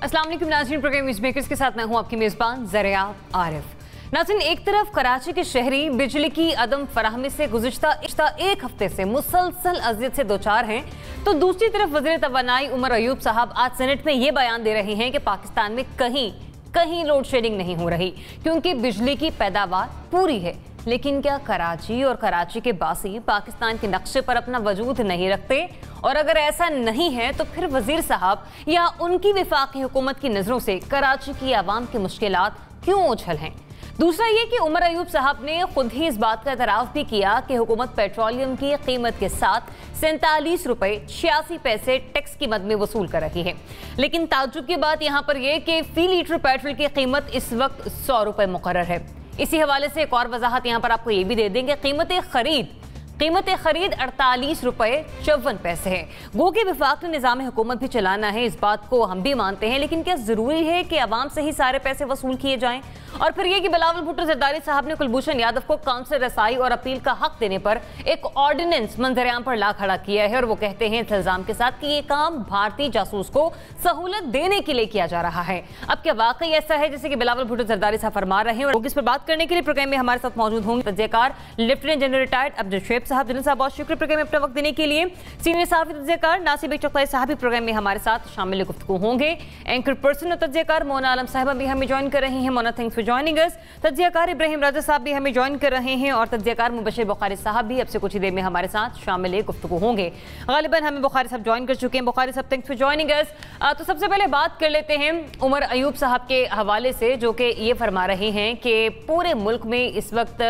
अस्सलाम वालेकुम नाज़रीन, प्रोग्राम न्यूज़ मेकर्स के साथ मैं हूं आपकी मेज़बान ज़रिया आरिफ। नाज़रीन, एक तरफ कराची के शहरी बिजली की अदम फराहमी से गुज़िश्ता एक हफ्ते से मुसलसल अज़ियत से दोचार हैं, तो दूसरी तरफ वज़ीर तवानाई उमर अयूब साहब आज सेनेट में ये बयान दे रहे हैं कि पाकिस्तान में कहीं लोड शेडिंग नहीं हो रही क्योंकि बिजली की पैदावार पूरी है। लेकिन क्या कराची और कराची के बासी पाकिस्तान के नक्शे पर अपना वजूद नहीं रखते? और अगर ऐसा नहीं है तो फिर वजीर साहब या उनकी वफाकी हुकूमत की नजरों से कराची की आवाम की मुश्किलात क्यों ओझल हैं? दूसरा ये कि उमर अयूब साहब ने खुद ही इस बात का एतराफ़ भी किया कि हुकूमत पेट्रोलियम की कीमत के साथ 47 रुपए 86 पैसे टैक्स की मद में वसूल कर रही है। लेकिन ताज्जुब की बात यहाँ पर यह कि फी लीटर पेट्रोल की कीमत इस वक्त 100 रुपए मुकर्रर है। इसी हवाले से एक और वजाहत यहाँ पर आपको ये भी दे देंगे, कीमत खरीद 48 रुपए 54 पैसे है। गो के विफाक ने निज़ाम हुकूमत भी चलाना है, इस बात को हम भी मानते हैं, लेकिन क्या जरूरी है कि आवाम से ही सारे पैसे वसूल किए जाएं? और फिर यह कि बिलावल भुट्टो जरदारी साहब ने कुलभूषण यादव को काउंसिल रसाई और अपील का हक देने पर एक ऑर्डिनेंस मंजरेआम पर ला खड़ा किया है और वो कहते हैं इस इल्जाम के साथ कि ये काम भारतीय जासूस को सहूलत देने के लिए किया जा रहा है। अब क्या वाकई ऐसा है जैसे कि बिलावल भुट्टो जरदारी साहब फरमा रहे हैं? और इस पर बात करने के लिए प्रोग्राम में हमारे साथ मौजूद होंगे तज्ज़ियाकार लेफ्टिनेंट जनरल रिटायर्ड अब्दुल शेब साहब। जनरल साहब बहुत शुक्रिया प्रोग्राम में अपना वक्त देने के लिए। सीनियर सहाफ़ी तज्ज़ियाकार नासिर चौकलाई साहब भी प्रोग्राम में हमारे साथ शामिल गुफ्तगू होंगे। एंकर पर्सन और तज्ज़ियाकार मोना आलम साहबा भी हमें ज्वाइन कर रही हैं। Mona, thanks for joining us. तज्ज़ियाकार इब्राहिम राजा साहब भी हमें ज्वाइन कर रहे हैं और तज्ज़ियाकार मुबशिर बुखारी साहब भी अब से कुछ ही देर में हमारे साथ शामिल गुफ्तगू होंगे। गालिबन हमें बुखारी साहब ज्वाइन कर चुके हैं। बुखारी साहब, थैंक्स फॉर जॉइनिंग अस। तो सबसे पहले बात कर लेते हैं उमर अयूब साहब के हवाले से, जो कि ये फरमा रहे हैं कि पूरे मुल्क में इस वक्त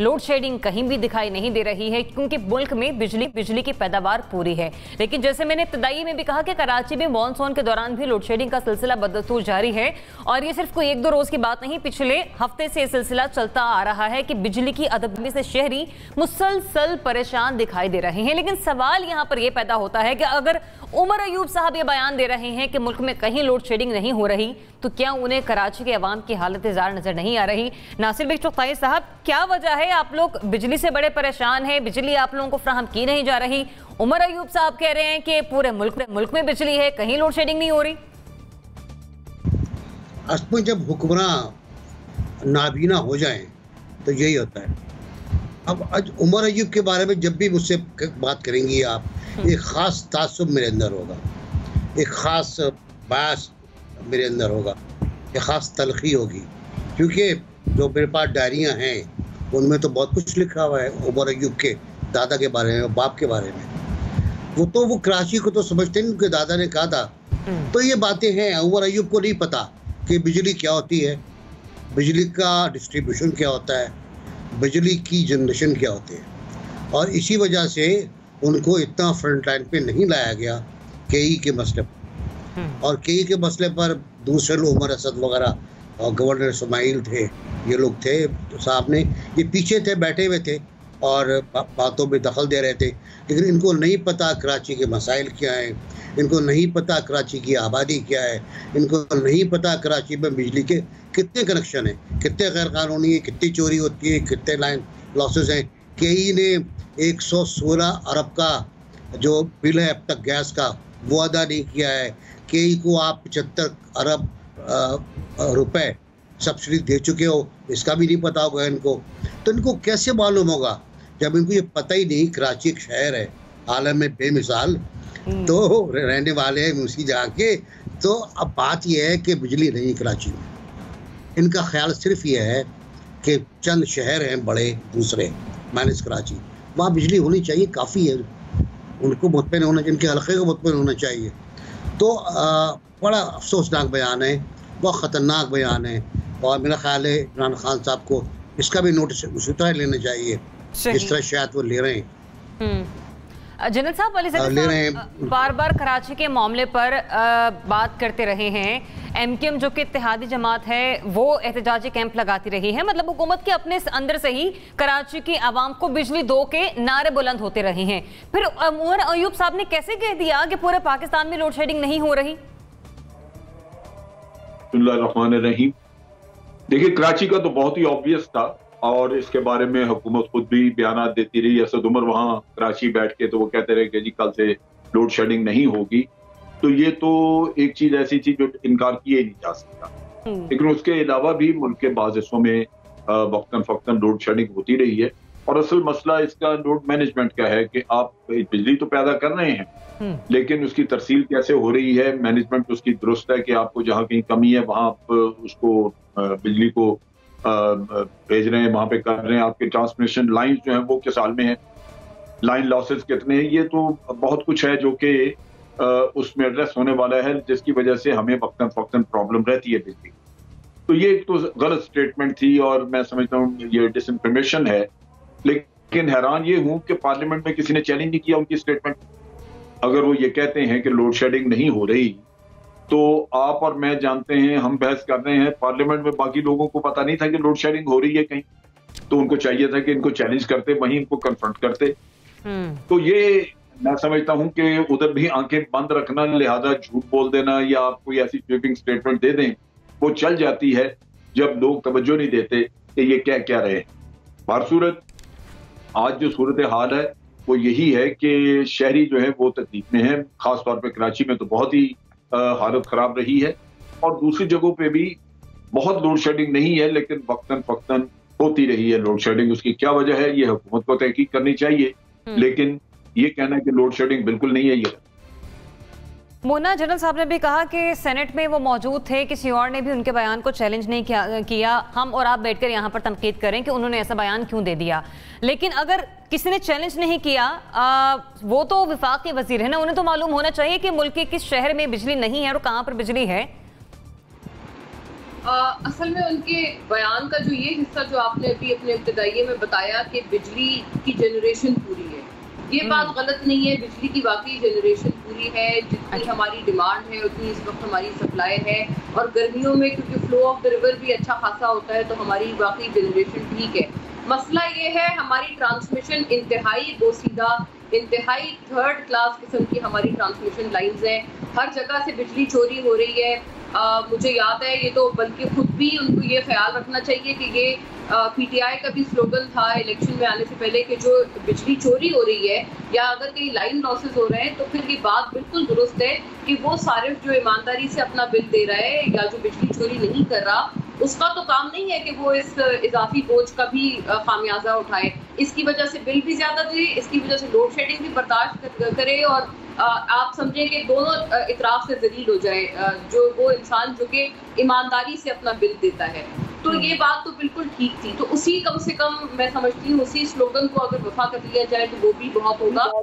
लोड शेडिंग कहीं भी दिखाई नहीं दे रही है क्योंकि मुल्क में बिजली की पैदावार पूरी है। लेकिन जैसे मैंने इब्तदाई में भी कहा कि कराची में मॉनसून के दौरान भी लोड शेडिंग का सिलसिला बदस्तूर जारी है और ये सिर्फ कोई एक दो रोज की बात नहीं, पिछले हफ्ते से सिलसिला चलता आ रहा है कि बिजली की अदमी से शहरी मुसलसल परेशान दिखाई दे रहे हैं। लेकिन सवाल यहाँ पर यह पैदा होता है कि अगर उमर अयूब साहब ये बयान दे रहे हैं कि मुल्क में कहीं लोड शेडिंग नहीं हो रही, तो क्या उन्हें कराची के अवाम की हालत ज़ार नजर नहीं आ रही? नासिर चौकलाई साहब, क्या वजह है आप लोग बिजली से बड़े परेशान हैं? बिजली आप लोगों को फ्राहम की नहीं जा रही। उमर अयूब साहब कह रहे हैं कि पूरे मुल्क में बिजली है, कहीं लोड शेडिंग नहीं हो रही। असल में जब हुक्मरान नाबीना हो जाएं तो यही होता है। अब आज उमर अयूब के बारे में जब भी मुझसे बात करेंगी आप, एक ख़ास तासुब मेरे अंदर होगा, एक ख़ास बास मेरे अंदर होगा, एक ख़ास तलखी होगी, क्योंकि जो मेरे पास डायरियाँ हैं उनमें तो बहुत कुछ लिखा हुआ है उमर अयूब के दादा के बारे में, बाप के बारे में। वो कराची को तो समझते नहीं, उनके दादा ने कहा था। तो ये बातें हैं। उमर अयूब को नहीं पता कि बिजली क्या होती है, बिजली का डिस्ट्रीब्यूशन क्या होता है, बिजली की जनरेशन क्या होती है, और इसी वजह से उनको इतना फ्रंट लाइन पे नहीं लाया गया केई के मसले पर। और केई के मसले पर दूसरे लोग, उमर असद वगैरह और गवर्नर इस्माइल थे, ये लोग थे साहब ने, ये पीछे थे, बैठे हुए थे और बातों में दखल दे रहे थे। लेकिन इनको नहीं पता कराची के मसाइल क्या हैं, इनको नहीं पता कराची की आबादी क्या है, इनको नहीं पता कराची में बिजली के कितने कनेक्शन हैं, कितने गैर कानूनी है, कितनी चोरी होती है, कितने लाइन लॉसेस हैं। केई ने 116 अरब का जो बिल है अब तक गैस का, वो अदा नहीं किया है। केई को आप 75 अरब रुपए सब्सिडी दे चुके हो, इसका भी नहीं पता होगा इनको। तो इनको कैसे मालूम होगा जब इनको ये पता ही नहीं? कराची एक शहर है आलम में बेमिसाल, तो रहने वाले हैं उसी जगह के। तो अब बात यह है कि बिजली नहीं कराची में, इनका ख्याल सिर्फ ये है कि चंद शहर हैं बड़े दूसरे माइनस कराची, वहाँ बिजली होनी चाहिए, काफ़ी है, उनको मुतमईन होना चाहिए, इनके हल्के को मुतमईन होना चाहिए। तो बड़ा अफसोसनाक बयान है, बहुत ख़तरनाक बयान है, और मेरा ख्याल है इमरान खान साहब को इसका भी नोटिस उसी तरह लेना चाहिए जिस तरह शायद वो ले रहे हैं। जनरल साहब, अली साहब बार बार कराची के मामले पर बात करते रहे हैं। एमकेएम जो कि इत्तेहादी जमात है वो एहतजाजी कैंप लगाती रही है, मतलब हुकूमत के अपने अंदर से ही कराची की आवाम को बिजली दो के नारे बुलंद होते रहे हैं। फिर उमर अयूब साहब ने कैसे कह दिया कि पूरे पाकिस्तान में लोड शेडिंग नहीं हो रही? बिस्मिल्लाहिर्रहमानिर्रहीम। देखिए, कराची का तो बहुत ही ऑब्वियस था और इसके बारे में हुकूमत खुद भी बयान देती रही। असद उमर वहाँ कराची बैठ के तो वो कहते रहे कि जी कल से लोड शेडिंग नहीं होगी। तो ये तो एक चीज ऐसी थी जो इनकार किया ही नहीं जा सकता। लेकिन उसके अलावा भी मुल्क के बाज़ हिस्सों में वक्तन फक्तन लोड शेडिंग होती रही है, और असल मसला इसका लोड मैनेजमेंट का है कि आप बिजली तो पैदा कर रहे हैं, लेकिन उसकी तरसील कैसे हो रही है, मैनेजमेंट उसकी दुरुस्त है कि आपको जहाँ कहीं कमी है वहां आप उसको बिजली को भेज रहे हैं, वहां पे कर रहे हैं। आपके ट्रांसमिशन लाइन जो है वो किस हाल में है, लाइन लॉसेस कितने हैं, ये तो बहुत कुछ है जो कि उसमें एड्रेस होने वाला है, जिसकी वजह से हमें वक्तन फक्तन प्रॉब्लम रहती है बिजली। तो ये एक तो गलत स्टेटमेंट थी और मैं समझता हूँ ये डिसइंफॉर्मेशन है। लेकिन हैरान ये हूं कि पार्लियामेंट में किसी ने चैलेंज नहीं किया उनकी स्टेटमेंट। अगर वो ये कहते हैं कि लोड शेडिंग नहीं हो रही, तो आप और मैं जानते हैं, हम बहस कर रहे हैं पार्लियामेंट में, बाकी लोगों को पता नहीं था कि लोड शेडिंग हो रही है कहीं, तो उनको चाहिए था कि इनको चैलेंज करते, वहीं इनको कन्फ्रंट करते। तो ये मैं समझता हूं कि उधर भी आंखें बंद रखना, लिहाजा झूठ बोल देना या आप कोई ऐसी स्वीपिंग स्टेटमेंट दे दें, वो चल जाती है जब लोग तवज्जो नहीं देते कि ये क्या कह रहे हैं। बारसूरत आज जो सूरत हाल है वो यही है कि शहरी जो है वो तकलीफ में है, खास तौर पे कराची में तो बहुत ही हालत खराब रही है, और दूसरी जगहों पे भी बहुत लोड शेडिंग नहीं है, लेकिन वक्तन फक्तन होती रही है लोड शेडिंग। उसकी क्या वजह है ये हुकूमत को तहकीक करनी चाहिए, लेकिन ये कहना है कि लोड शेडिंग बिल्कुल नहीं है ये। मोना, जनरल साहब ने भी कहा कि सेनेट में वो मौजूद थे, किसी और ने भी उनके बयान को चैलेंज नहीं किया। हम और आप बैठकर यहाँ पर तनकीद करें कि उन्होंने ऐसा बयान क्यों दे दिया, लेकिन अगर किसी ने चैलेंज नहीं किया, वो तो विफाक के वजीर है ना, उन्हें तो मालूम होना चाहिए कि मुल्क के किस शहर में बिजली नहीं है और कहाँ पर बिजली है। असल में उनके बयान का जो ये हिस्सा जो आपने अभी अपने इब्तिदाइये में बताया कि बिजली की जनरेशन पूरी है, ये बात गलत नहीं है। बिजली की वाकई जनरेशन पूरी है, जितनी हमारी डिमांड है उतनी इस वक्त हमारी सप्लाई है, और गर्मियों में क्योंकि फ्लो ऑफ द रिवर भी अच्छा खासा होता है तो हमारी वाकई जनरेशन ठीक है। मसला ये है हमारी ट्रांसमिशन इंतहाई दोसीदा, इंतहाई थर्ड क्लास किस्म की हमारी ट्रांसमिशन लाइंस हैं, हर जगह से बिजली चोरी हो रही है। मुझे याद है, ये तो बल्कि खुद भी उनको ये ख्याल रखना चाहिए कि ये पीटीआई का भी स्लोगन था इलेक्शन में आने से पहले कि जो बिजली चोरी हो रही है या अगर कहीं लाइन लॉसेस हो रहे हैं तो फिर ये बात बिल्कुल दुरुस्त है कि वो सारिफ जो ईमानदारी से अपना बिल दे रहा है या जो बिजली चोरी नहीं कर रहा, उसका तो काम नहीं है कि वो इस इजाफी बोझ का भी खामियाजा उठाए। इसकी वजह से बिल भी ज्यादा दे, इसकी वजह से लोड शेडिंग भी बर्दाश्त करे, और आप समझें कि दोनों इतराफ से जलील हो जाए जो वो इंसान जो कि ईमानदारी से अपना बिल देता है। तो ये बात तो बिल्कुल ठीक थी, तो उसी कम से कम मैं समझती हूँ उसी स्लोगन को अगर वफा कर लिया जाए तो वो भी बहुत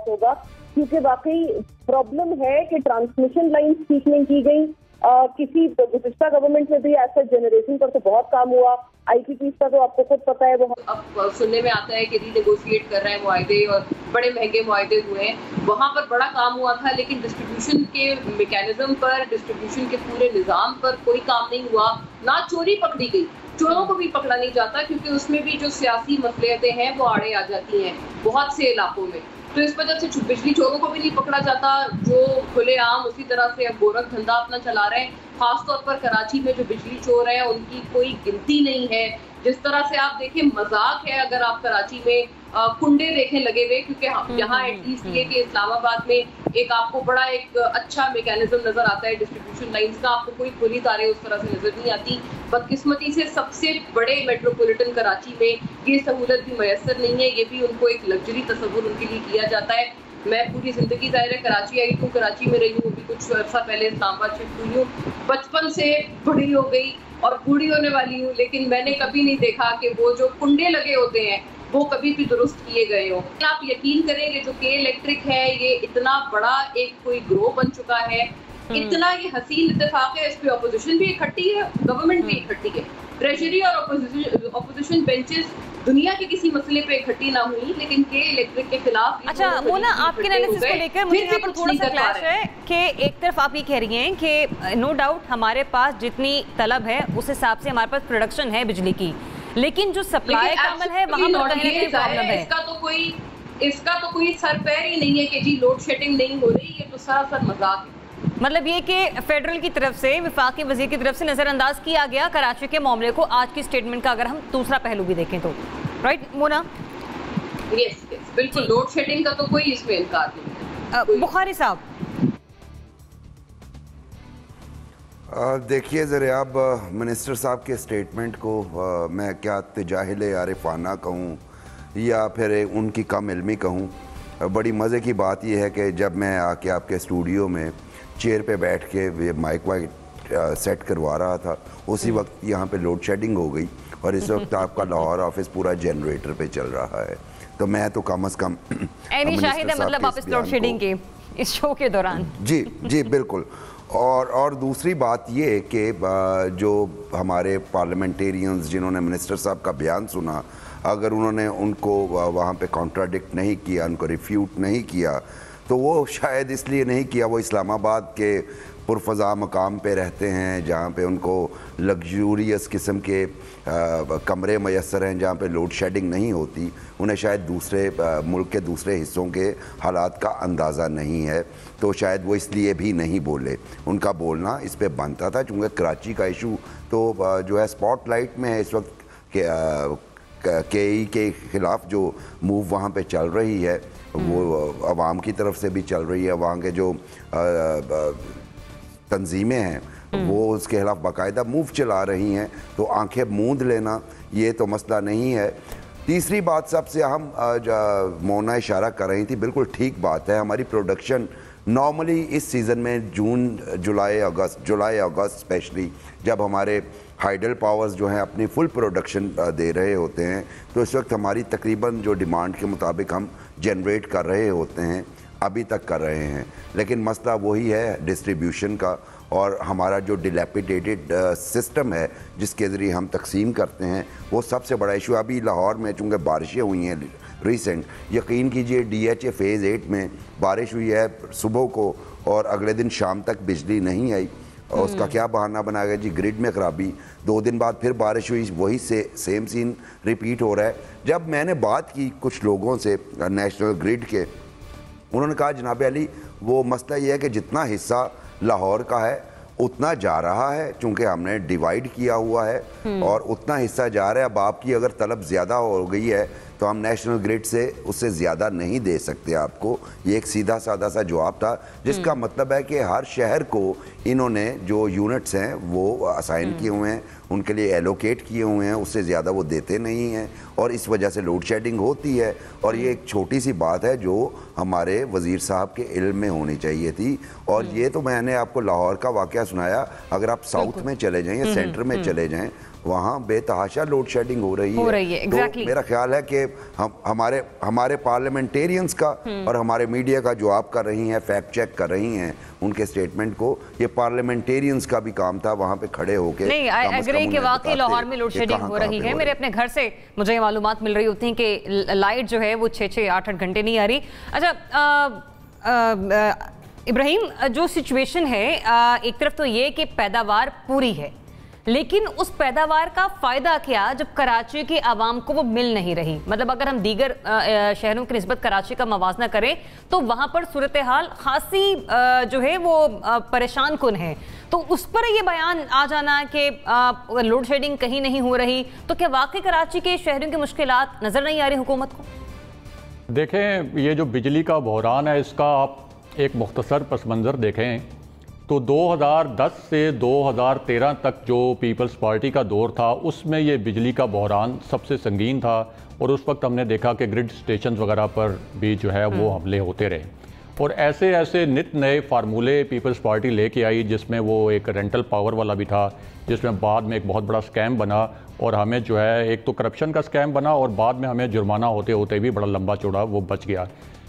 होगा, क्योंकि वाकई प्रॉब्लम है कि ट्रांसमिशन लाइन ठीक नहीं की गई। किसी गुज़िश्ता गवर्नमेंट में भी ऐसा जनरेशन पर तो बहुत काम हुआ, आईपीपी का तो आपको खुद पता है। वो अब सुनने में आता है कि रीनेगोशिएट कर रहे हैं मुआहदे और बड़े महंगे मुआहदे हुए हैं, वहाँ पर बड़ा काम हुआ था, लेकिन डिस्ट्रीब्यूशन के मैकेनिज्म पर, डिस्ट्रीब्यूशन के पूरे निज़ाम पर कोई काम नहीं हुआ। ना चोरी पकड़ी गई, चोरों को भी पकड़ा नहीं जाता क्योंकि उसमें भी जो सियासी मसलियतें हैं वो आड़े आ जाती हैं बहुत से इलाकों में, तो इस वजह से बिजली चोरों को भी नहीं पकड़ा जाता जो खुलेआम उसी तरह से अब गोरख धंधा अपना चला रहे हैं। खासतौर पर कराची में जो बिजली चोर हैं उनकी कोई गिनती नहीं है। जिस तरह से आप देखें, मजाक है अगर आप कराची में कुंडे देखें लगे हुए, क्योंकि यहाँ एटलीस्ट ये कि इस्लामाबाद में एक आपको बड़ा एक अच्छा मैकेनिज्म नजर आता है डिस्ट्रीब्यूशन लाइंस का, आपको कोई खुली तारें उस तरह से नजर नहीं आती। बदकिस्मती से सबसे बड़े मेट्रोपॉलिटन कराची में ये सहूलत भी मैसर नहीं है, ये भी उनको एक लग्जरी तस्वुर उनके लिए किया जाता है। मैं पूरी जिंदगी ज़ाहिर है कराची आई हूँ, कराची में रही हूँ, अभी कुछ अर्सा पहले इस्लामाबाद शिफ्ट हुई हूँ, बचपन से बड़ी हो गई और बूढ़ी होने वाली हूँ, लेकिन मैंने कभी नहीं देखा कि वो जो कुंडे लगे होते हैं वो कभी भी दुरुस्त किए गए हो। आप यकीन करेंगे जो के इलेक्ट्रिक है ये इतना बड़ा एक कोई ग्रोह बन चुका है, इतना ये हसीन इत्तेफाक है, इस पे ऑपोजिशन भी इकट्ठी है, गवर्नमेंट भी इकट्ठी है, ट्रेजरी और ऑपोजिशन बेंचेस दुनिया के किसी मसले पे इकट्ठी ना हुई, लेकिन के इलेक्ट्रिक के खिलाफ। अच्छा मोना, आपके एनालिसिस को लेकर मुझे यहाँ पर थोड़ा सा क्लैश है कि एक तरफ आप ये कह रही हैं कि नो डाउट हमारे पास जितनी तलब है उस हिसाब से हमारे पास प्रोडक्शन है बिजली की, लेकिन जो सप्लाई का अमल है वहाँ पर कहीं ना कहीं प्रॉब्लम है। इसका तो कोई सर पैर ही नहीं है कि जी लोड शेडिंग नहीं हो रही, ये तो सरासर मजाक है। मतलब ये कि फेडरल की तरफ से, विफाकी वजीर की तरफ से नजरअंदाज किया गया कराची के मामले को, आज की स्टेटमेंट का अगर हम दूसरा पहलू भी देखें तो, राइट मोना? यस बिल्कुल, लोड शेडिंग का तो कोई इसमें इनकार नहीं है। बुखारी साहब, देखिए ज़रा अब मिनिस्टर साहब के स्टेटमेंट को मैं क्या तिजाहिल आरिफाना कहूँ या फिर उनकी कम इल्मी कहूँ। बड़ी मज़े की बात यह है कि जब मैं आके आपके स्टूडियो में चेयर पे बैठ के माइक वाइक सेट करवा रहा था, उसी वक्त यहाँ पे लोड शेडिंग हो गई और इस वक्त आपका लाहौर ऑफिस पूरा जनरेटर पे चल रहा है। तो मैं तो कम से कम शाहिद है मतलब आप इस लोड शेडिंग के इस शो के दौरान। जी जी बिल्कुल। और दूसरी बात ये कि जो हमारे पार्लियामेंटेरियंस जिन्होंने मिनिस्टर साहब का बयान सुना, अगर उन्होंने उनको वहाँ पे कॉन्ट्राडिक्ट नहीं किया, उनको रिफ्यूट नहीं किया, तो वो शायद इसलिए नहीं किया, वो इस्लामाबाद के पुरफ़ज़ा मकाम पे रहते हैं जहाँ पे उनको लग्जूरियस किस्म के कमरे मैसर हैं जहाँ पे लोड शेडिंग नहीं होती। उन्हें शायद दूसरे मुल्क के दूसरे हिस्सों के हालात का अंदाज़ा नहीं है, तो शायद वो इसलिए भी नहीं बोले। उनका बोलना इस पे बनता था, चूँकि कराची का इशू तो जो है स्पॉटलाइट में है इस वक्त के ख़िलाफ़ जो मूव वहाँ पे चल रही है वो अवाम की तरफ से भी चल रही है। वहाँ के जो तंजीमें हैं वो उसके खिलाफ बाकायदा मूव चला रही हैं, तो आंखें मूंद लेना ये तो मसला नहीं है। तीसरी बात सबसे अहम मोना इशारा कर रही थी, बिल्कुल ठीक बात है। हमारी प्रोडक्शन नॉर्मली इस सीज़न में जून जुलाई अगस्त स्पेशली जब हमारे हाइडल पावर्स जो हैं अपनी फुल प्रोडक्शन दे रहे होते हैं, तो इस वक्त हमारी तकरीबन जो डिमांड के मुताबिक हम जनरेट कर रहे होते हैं, अभी तक कर रहे हैं। लेकिन मसला वही है डिस्ट्रीब्यूशन का, और हमारा जो डिलैपिडेटेड सिस्टम है जिसके ज़रिए हम तकसीम करते हैं, वो सबसे बड़ा इशू। अभी लाहौर में चूँकि बारिशें हुई हैं रिसेंट, यकीन कीजिए DHA फ़ेज़ 8 में बारिश हुई है सुबह को और अगले दिन शाम तक बिजली नहीं आई। और उसका क्या बहाना बनाया गया जी, ग्रिड में ख़राबी। 2 दिन बाद फिर बारिश हुई, वही सेम सीन रिपीट हो रहा है। जब मैंने बात की कुछ लोगों से नेशनल ग्रिड के, उन्होंने कहा जनाब अली वो मसला ये है कि जितना हिस्सा लाहौर का है उतना जा रहा है, चूँकि हमने डिवाइड किया हुआ है और उतना हिस्सा जा रहा है। अब आपकी अगर तलब ज़्यादा हो गई है तो हम नेशनल ग्रिड से उससे ज़्यादा नहीं दे सकते आपको। ये एक सीधा साधा सा जवाब था, जिसका मतलब है कि हर शहर को इन्होंने जो यूनिट्स हैं वो असाइन किए हुए हैं, उनके लिए एलोकेट किए हुए हैं, उससे ज़्यादा वो देते नहीं हैं और इस वजह से लोड शेडिंग होती है। और ये एक छोटी सी बात है जो हमारे वज़ीर साहब के इल्म में होनी चाहिए थी। और ये तो मैंने आपको लाहौर का वाक़या सुनाया, अगर आप साउथ में चले जाएँ या सेंटर में चले जाएँ, वहाँ बेतहाशा लोड शेडिंग हो रही है। exactly. तो मेरा ख्याल है कि हमारे पार्लियामेंटेरियंस का और हमारे मीडिया का जो आप कर रही हैं, फैक्ट चेक कर रही हैं उनके स्टेटमेंट को, ये पार्लियामेंटेरियंस का भी काम था वहाँ पे खड़े होके। नहीं, आई एग्री कि वाकई लाहौर में लोड शेडिंग हो रही है। मेरे अपने घर से मुझे ये मालूमात मिल रही होती हैं कि लाइट जो है वो 6-6, 8-8 घंटे नहीं आ रही। अच्छा इब्राहिम, जो सिचुएशन है एक तरफ तो ये कि पैदावार पूरी है, लेकिन उस पैदावार का फायदा क्या जब कराची के आवाम को वो मिल नहीं रही। मतलब अगर हम दीगर शहरों की निस्बत कराची का मवाजना करें तो वहां पर सूरत हाल खासी जो है वो परेशान कुन है। तो उस पर ये बयान आ जाना कि लोड शेडिंग कहीं नहीं हो रही, तो क्या वाकई कराची के शहरों की मुश्किलात नजर नहीं आ रही हुकूमत को? देखें, ये जो बिजली का बहरान है इसका आप एक मुख्तसर पस मंज़र देखें तो 2010 से 2013 तक जो पीपल्स पार्टी का दौर था उसमें ये बिजली का बहरान सबसे संगीन था। और उस वक्त हमने देखा कि ग्रिड स्टेशन वगैरह पर भी जो है वो हमले होते रहे और ऐसे ऐसे नित नए फार्मूले पीपल्स पार्टी लेके आई, जिसमें वो एक रेंटल पावर वाला भी था, जिसमें बाद में एक बहुत बड़ा स्कैम बना और हमें जो है एक तो करप्शन का स्कैम बना और बाद में हमें जुर्माना होते होते भी बड़ा लंबा चौड़ा वो बच गया।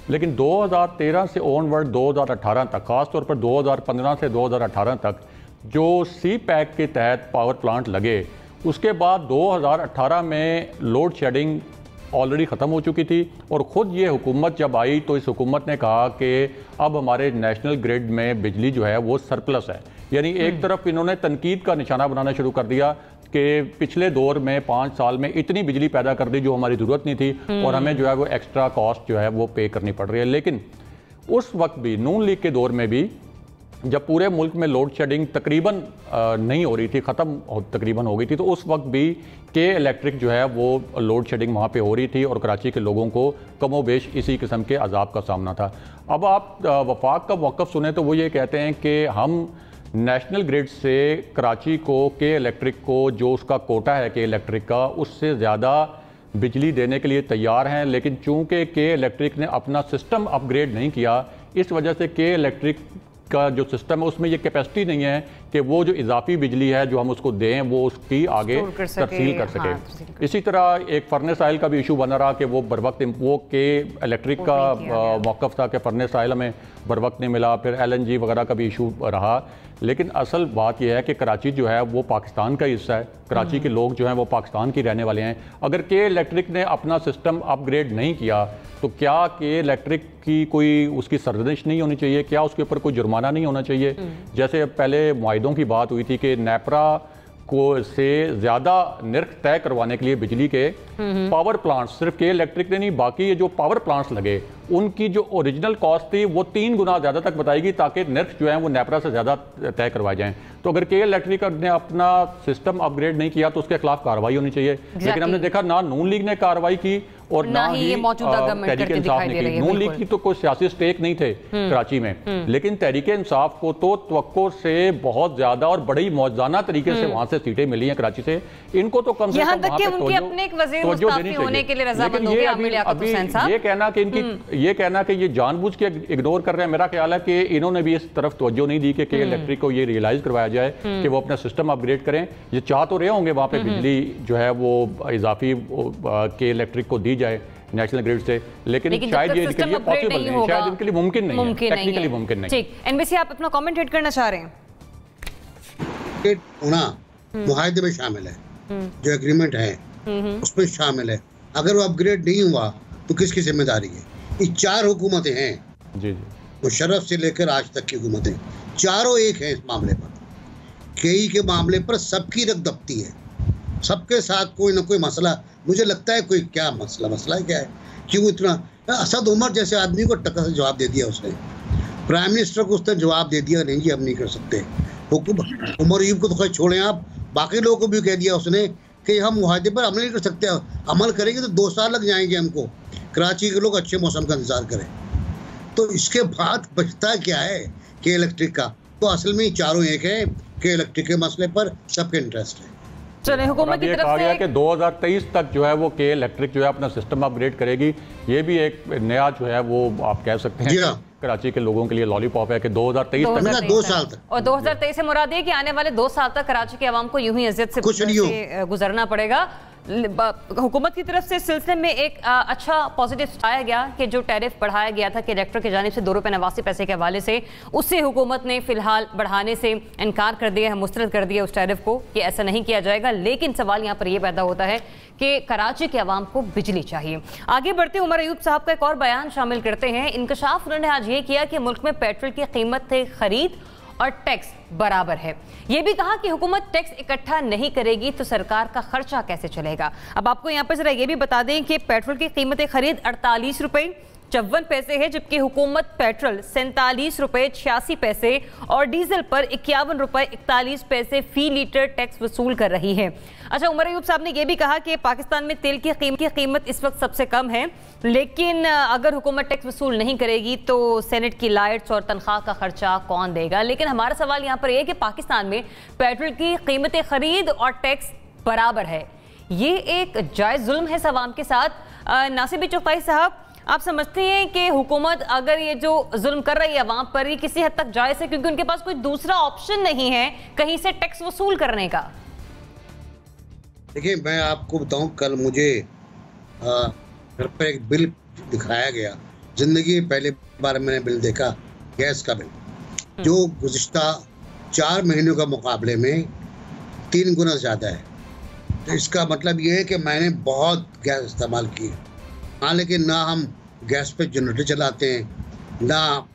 लेकिन 2013 से ऑनवर्ड 2018 तक, ख़ासतौर पर 2015 से 2018 तक जो CPEC के तहत पावर प्लांट लगे, उसके बाद 2018 में लोड शेडिंग ऑलरेडी ख़त्म हो चुकी थी। और ख़ुद ये हुकूमत जब आई तो इस हुकूमत ने कहा कि अब हमारे नेशनल ग्रिड में बिजली जो है वो सरप्लस है। यानी एक तरफ इन्होंने तनकीद का निशाना बनाना शुरू कर दिया कि पिछले दौर में 5 साल में इतनी बिजली पैदा कर दी जो हमारी ज़रूरत नहीं थी और हमें जो है वो एक्स्ट्रा कॉस्ट जो है वो पे करनी पड़ रही है। लेकिन उस वक्त भी नून लीग के दौर में भी जब पूरे मुल्क में लोड शेडिंग तकरीबन नहीं हो रही थी, ख़त्म तकरीबन हो गई थी, तो उस वक्त भी के इलेक्ट्रिक जो है वो लोड शेडिंग वहाँ पे हो रही थी और कराची के लोगों को कमोबेश इसी किस्म के अजाब का सामना था। अब आप वफाक का मौक़िफ़ सुने तो वो ये कहते हैं कि हम नेशनल ग्रिड से कराची को के इलेक्ट्रिक को जो उसका कोटा है के इलेक्ट्रिक का, उससे ज़्यादा बिजली देने के लिए तैयार हैं। लेकिन चूंकि के इलेक्ट्रिक ने अपना सिस्टम अपग्रेड नहीं किया, इस वजह से के इलेक्ट्रिक का जो सिस्टम है उसमें ये कैपेसिटी नहीं है कि वो जो इजाफी बिजली है जो हम उसको दें वो उसकी आगे तफसील कर सके। हाँ, इसी तरह एक फर्नेस आयल का भी इशू बना रहा कि वो बर वक्त वो के इलेक्ट्रिक का मौक़िफ़ था कि फर्नेस आयल हमें बर वक्त नहीं मिला, फिर LNG वगैरह का भी इशू रहा। लेकिन असल बात यह है कि कराची जो है वो पाकिस्तान का हिस्सा है, कराची के लोग जो हैं वो पाकिस्तान के रहने वाले हैं। अगर के इलेक्ट्रिक ने अपना सिस्टम अपग्रेड नहीं किया तो क्या के इलेक्ट्रिक की कोई उसकी सरजनिश नहीं होनी चाहिए? क्या उसके ऊपर कोई जुर्माना नहीं होना चाहिए? जैसे पहले मुआहिदों की बात हुई थी कि नेपरा को से ज़्यादा निर्ख तय करवाने के लिए बिजली के पावर प्लांट्स, सिर्फ के इलेक्ट्रिक ने नहीं बाकी ये जो पावर प्लांट्स लगे उनकी जो ओरिजिनल कॉस्ट थी वो 3 गुना ज़्यादा तक बताएगी ताकि निर्ख जो है वो नेपरा से ज़्यादा तय करवाए जाएं। तो अगर के इलेक्ट्रिक ने अपना सिस्टम अपग्रेड नहीं किया तो उसके खिलाफ कार्रवाई होनी चाहिए। लेकिन हमने देखा ना नून लीग ने कार्रवाई की और ना ही तहरीक इंसाफ ने की। नून लीग की तो कोई सियासी स्टेक नहीं थे कराची में, लेकिन तहरीक इंसाफ को तो तवक्को से बहुत ज्यादा और बड़ी मौजूदा तरीके से वहां से सीटें मिली हैं कराची से। इनको तो कम से कम ये कहना कि ये जानबूझ के इग्नोर कर रहे हैं, मेरा ख्याल है कि इन्होंने भी इस तरफ तवज्जो नहीं दी कि इलेक्ट्रिक को ये रियलाइज करवाया जाए कि वो अपना सिस्टम अपग्रेड करें। ये चाह तो रहे होंगे वहां पे बिजली जो है वो इजाफी के इलेक्ट्रिक को दी जाए नेशनल ग्रिड से, लेकिन शायद ये इनके लिए पॉसिबल नहीं है, शायद इनके लिए मुमकिन नहीं है, टेक्निकली मुमकिन नहीं। ठीक, एनबीसी आप अपना कमेंट ऐड करना चाह रहे हैं? होना मुआहदे में शामिल है, जो एग्रीमेंट है उसमें शामिल है। अगर वो अपग्रेड नहीं हुआ तो किसकी जिम्मेदारी है? ये 4 हुकूमतें हैं जी, मुशर्रफ से लेकर आज तक की हुकूमतें, चारों एक हैं इस मामले पर। केई के मामले पर सबकी रगदफ्ती है, सबके साथ कोई ना कोई मसला। मुझे लगता है कोई क्या मसला क्या है, क्यों इतना? असद उमर जैसे आदमी को टक्कर से जवाब दे दिया उसने, प्राइम मिनिस्टर को उसने जवाब दे दिया नहीं जी हम नहीं कर सकते। उमर अयूब को तो खैर छोड़ें आप, बाकी लोगों को भी कह दिया उसने कि हम मुआहदे पर अमल नहीं कर सकते, अमल करेंगे तो 2 साल लग जाएंगे हमको। कराची के लोग अच्छे मौसम का इंतजार करें। तो इसके बाद बचता क्या है के इलेक्ट्रिक का? तो असल में चारों एक है, के इलेक्ट्रिक के मसले पर सबके इंटरेस्ट है। चले हुकूमत की तरफ कहा गया कि 2023 तक जो है वो के इलेक्ट्रिक जो है अपना सिस्टम अपग्रेड करेगी। ये भी एक नया जो है वो आप कह सकते हैं कराची के लोगों के लिए लॉलीपॉप है कि 2023 तक 2 साल तक, और 2023 से मुराद है कि आने वाले 2 साल तक कराची के अवाम को यूं ही इज्जत से गुजरना पड़ेगा। हुकूमत की तरफ से इस सिलसिले में एक अच्छा पॉजिटिव आया गया कि जो टैरिफ बढ़ाया गया था कि इलेक्ट्रिक की जानिब से ₹2.89 के हवाले से, उससे हुकूमत ने फिलहाल बढ़ाने से इनकार कर दिया है, मुस्तरद कर दिया उस टैरिफ को कि ऐसा नहीं किया जाएगा। लेकिन सवाल यहाँ पर यह पैदा होता है कि कराची के अवाम को बिजली चाहिए। आगे बढ़ते उमर अयूब साहब का एक और बयान शामिल करते हैं। इंकशाफ उन्होंने आज ये किया कि मुल्क में पेट्रोल की कीमत खरीद और टैक्स बराबर है। यह भी कहा कि हुकूमत टैक्स इकट्ठा नहीं करेगी तो सरकार का खर्चा कैसे चलेगा। अब आपको यहाँ पर जरा ये भी बता दें कि पेट्रोल की कीमत खरीद ₹48.54 है, जबकि हुकूमत पेट्रोल ₹47.86 और डीजल पर ₹51.41 फी लीटर टैक्स वसूल कर रही है। अच्छा, उमर अयूब साहब ने यह भी कहा कि पाकिस्तान में तेल की कीमत इस वक्त सबसे कम है, लेकिन अगर हुकूमत टैक्स वसूल नहीं करेगी तो सेनेट की लाइट्स और तनख्वाह का खर्चा कौन देगा। लेकिन हमारा सवाल यहाँ पर यह है कि पाकिस्तान में पेट्रोल की कीमत खरीद और टैक्स बराबर है, ये एक जायज़ जुल्म है अवाम के साथ। नासिर चौपाई साहब, आप समझते हैं कि हुकूमत अगर ये जो जुल्म कर रही है अवाम पर, ये किसी हद तक जायज़ है क्योंकि उनके पास कोई दूसरा ऑप्शन नहीं है कहीं से टैक्स वसूल करने का? देखिए, मैं आपको बताऊं, कल मुझे घर पर एक बिल दिखाया गया। जिंदगी में पहली बार मैंने बिल देखा, गैस का बिल, जो गुज़िश्ता 4 महीनों का मुकाबले में 3 गुना ज़्यादा है। तो इसका मतलब ये है कि मैंने बहुत गैस इस्तेमाल की। हाँ, लेकिन ना हम गैस पे जनरेटर चलाते हैं, ना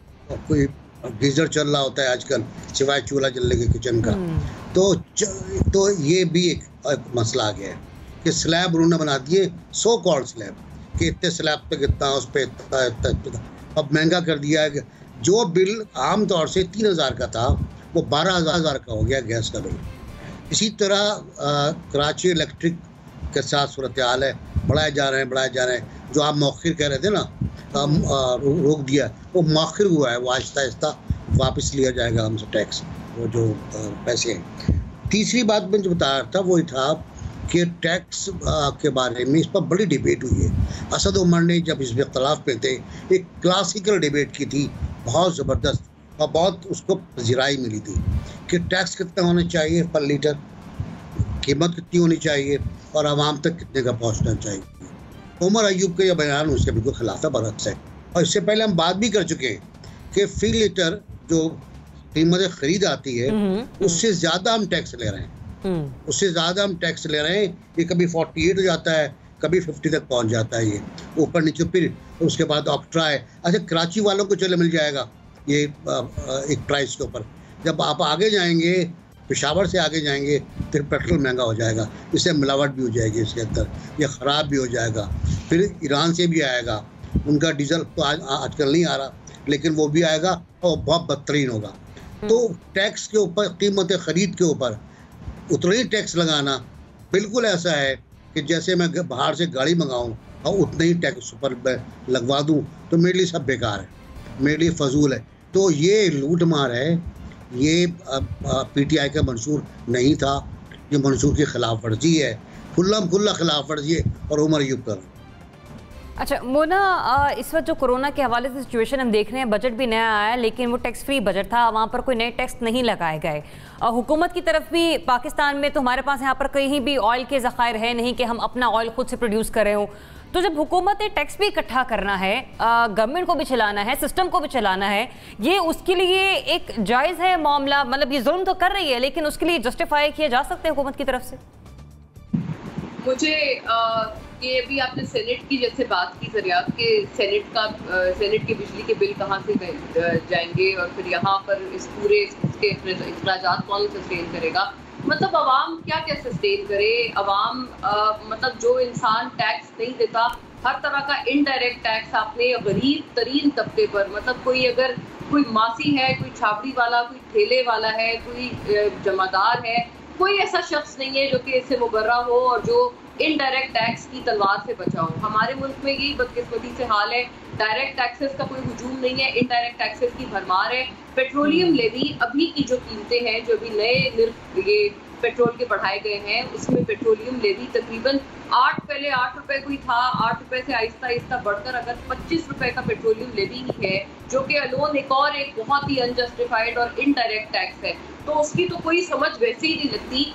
कोई गीज़र चल रहा होता है आजकल सिवाय चूल्हा जलने के किचन का। तो ये भी एक मसला आ गया है कि स्लैब उन्होंने बना दिए, सो कॉल्ड स्लैब, कि इतने स्लैब पे कितना, उस पर इतना। अब महंगा कर दिया है। जो बिल आम तौर से 3000 का था वो 12000 का हो गया गैस का बिल। इसी तरह कराची इलेक्ट्रिक के साथ सूरत हाल है, बढ़ाए जा रहे हैं। जो आप मौखिर कह रहे थे ना, रोक दिया, वो मौखिर हुआ है, वो आहिस्ता आहिस्ता वापस लिया जाएगा हमसे टैक्स। वो जो पैसे हैं। तीसरी बात मैं जो बता रहा था वो था कि टैक्स के बारे में इस पर बड़ी डिबेट हुई है। असद उमर ने जब इस इख्तलाफ में थे एक क्लासिकल डिबेट की थी, बहुत ज़बरदस्त और बहुत उसको पजीराई मिली थी कि टैक्स कितना होना चाहिए पर लीटर, कीमत कितनी होनी चाहिए और आवाम तक कितने का पहुँचना चाहिए। उमर अयूब का यह बयान उसके बिल्कुल खिलाफ बरअक्स है। और इससे पहले हम बात भी कर चुके हैं कि फी लीटर जो कीमत खरीद आती है उससे ज़्यादा हम टैक्स ले रहे हैं, उससे ज़्यादा हम टैक्स ले रहे हैं। ये कभी 48 हो जाता है, कभी 50 तक पहुंच जाता है, ये ऊपर नीचे। फिर उसके बाद ऑक्ट्रा है। अच्छा, कराची वालों को चले मिल जाएगा ये एक प्राइस के ऊपर। जब आप आगे जाएंगे, पेशावर से आगे जाएंगे, फिर पेट्रोल महंगा हो जाएगा, इससे मिलावट भी हो जाएगी इसके अंदर, ये ख़राब भी हो जाएगा। फिर ईरान से भी आएगा, उनका डीजल तो आजकल नहीं आ रहा, लेकिन वो भी आएगा और बहुत बदतरीन होगा। तो टैक्स के ऊपर, कीमत खरीद के ऊपर उतना ही टैक्स लगाना बिल्कुल ऐसा है कि जैसे मैं बाहर से गाड़ी मंगाऊं और उतना ही टैक्स ऊपर लगवा दूं, तो मेरे लिए सब बेकार है, मेरे लिए फजूल है। तो ये लूट मार है, ये पीटीआई का मंशूर नहीं था, ये मंशूर की खिलाफ वर्जी है, खुला खिलाफ वर्जी है और उमर अयूब कर। अच्छा मोना, इस वक्त जो कोरोना के हवाले से सिचुएशन हम देख रहे हैं, बजट भी नया आया लेकिन वो टैक्स फ्री बजट था, वहाँ पर कोई नए टैक्स नहीं लगाए गए। हुकूमत की तरफ भी पाकिस्तान में तो हमारे पास यहाँ पर कहीं भी ऑयल के ज़खायर है नहीं कि हम अपना ऑयल खुद से प्रोड्यूस कर रहे हो। तो जब हुकूमत ने टैक्स भी इकट्ठा करना है, गवर्नमेंट को भी चलाना है, सिस्टम को भी चलाना है, ये उसके लिए एक जायज़ है मामला? मतलब ये जुल्म तो कर रही है लेकिन उसके लिए जस्टिफाई किया जा सकता है हुकूमत की तरफ से? मुझे ये भी आपने सेनेट की जैसे बात की ज़रियात के, सेनेट के बिजली के बिल कहाँ से जाएंगे और फिर यहाँ पर इस पूरे इसके अखराजात कौन सस्टेन करेगा। मतलब अवाम क्या क्या सस्टेन करे। अवाम मतलब जो इंसान टैक्स नहीं देता, हर तरह का इनडायरेक्ट टैक्स आपने गरीब तरीन तबके पर, मतलब कोई मासी है, कोई छाबड़ी वाला, कोई ठेले वाला है, कोई जमादार है, कोई ऐसा शख्स नहीं है जो कि इससे मुबर्रा हो और जो इनडायरेक्ट टैक्स की तलवार से बचा हो। हमारे मुल्क में यही बदकिस्मती से हाल है, डायरेक्ट टैक्सेस का कोई हुजूम नहीं है, इनडायरेक्ट टैक्सेस की भरमार है। पेट्रोलियम लेवी अभी की जो कीमतें हैं, जो अभी नए ये पेट्रोल के बढ़ाए गए हैं, उसमें पेट्रोलियम लेवी तकरीबन पहले 8 रुपए कोई था, 8 रुपए से आहिस्ता आहिस्ता बढ़कर अगर 25 रुपए का पेट्रोलियम लेवी ही है, जो कि अलोन एक बहुत ही अनजस्टिफाइड और इनडायरेक्ट टैक्स है, तो उसकी तो कोई समझ वैसे ही नहीं लगती।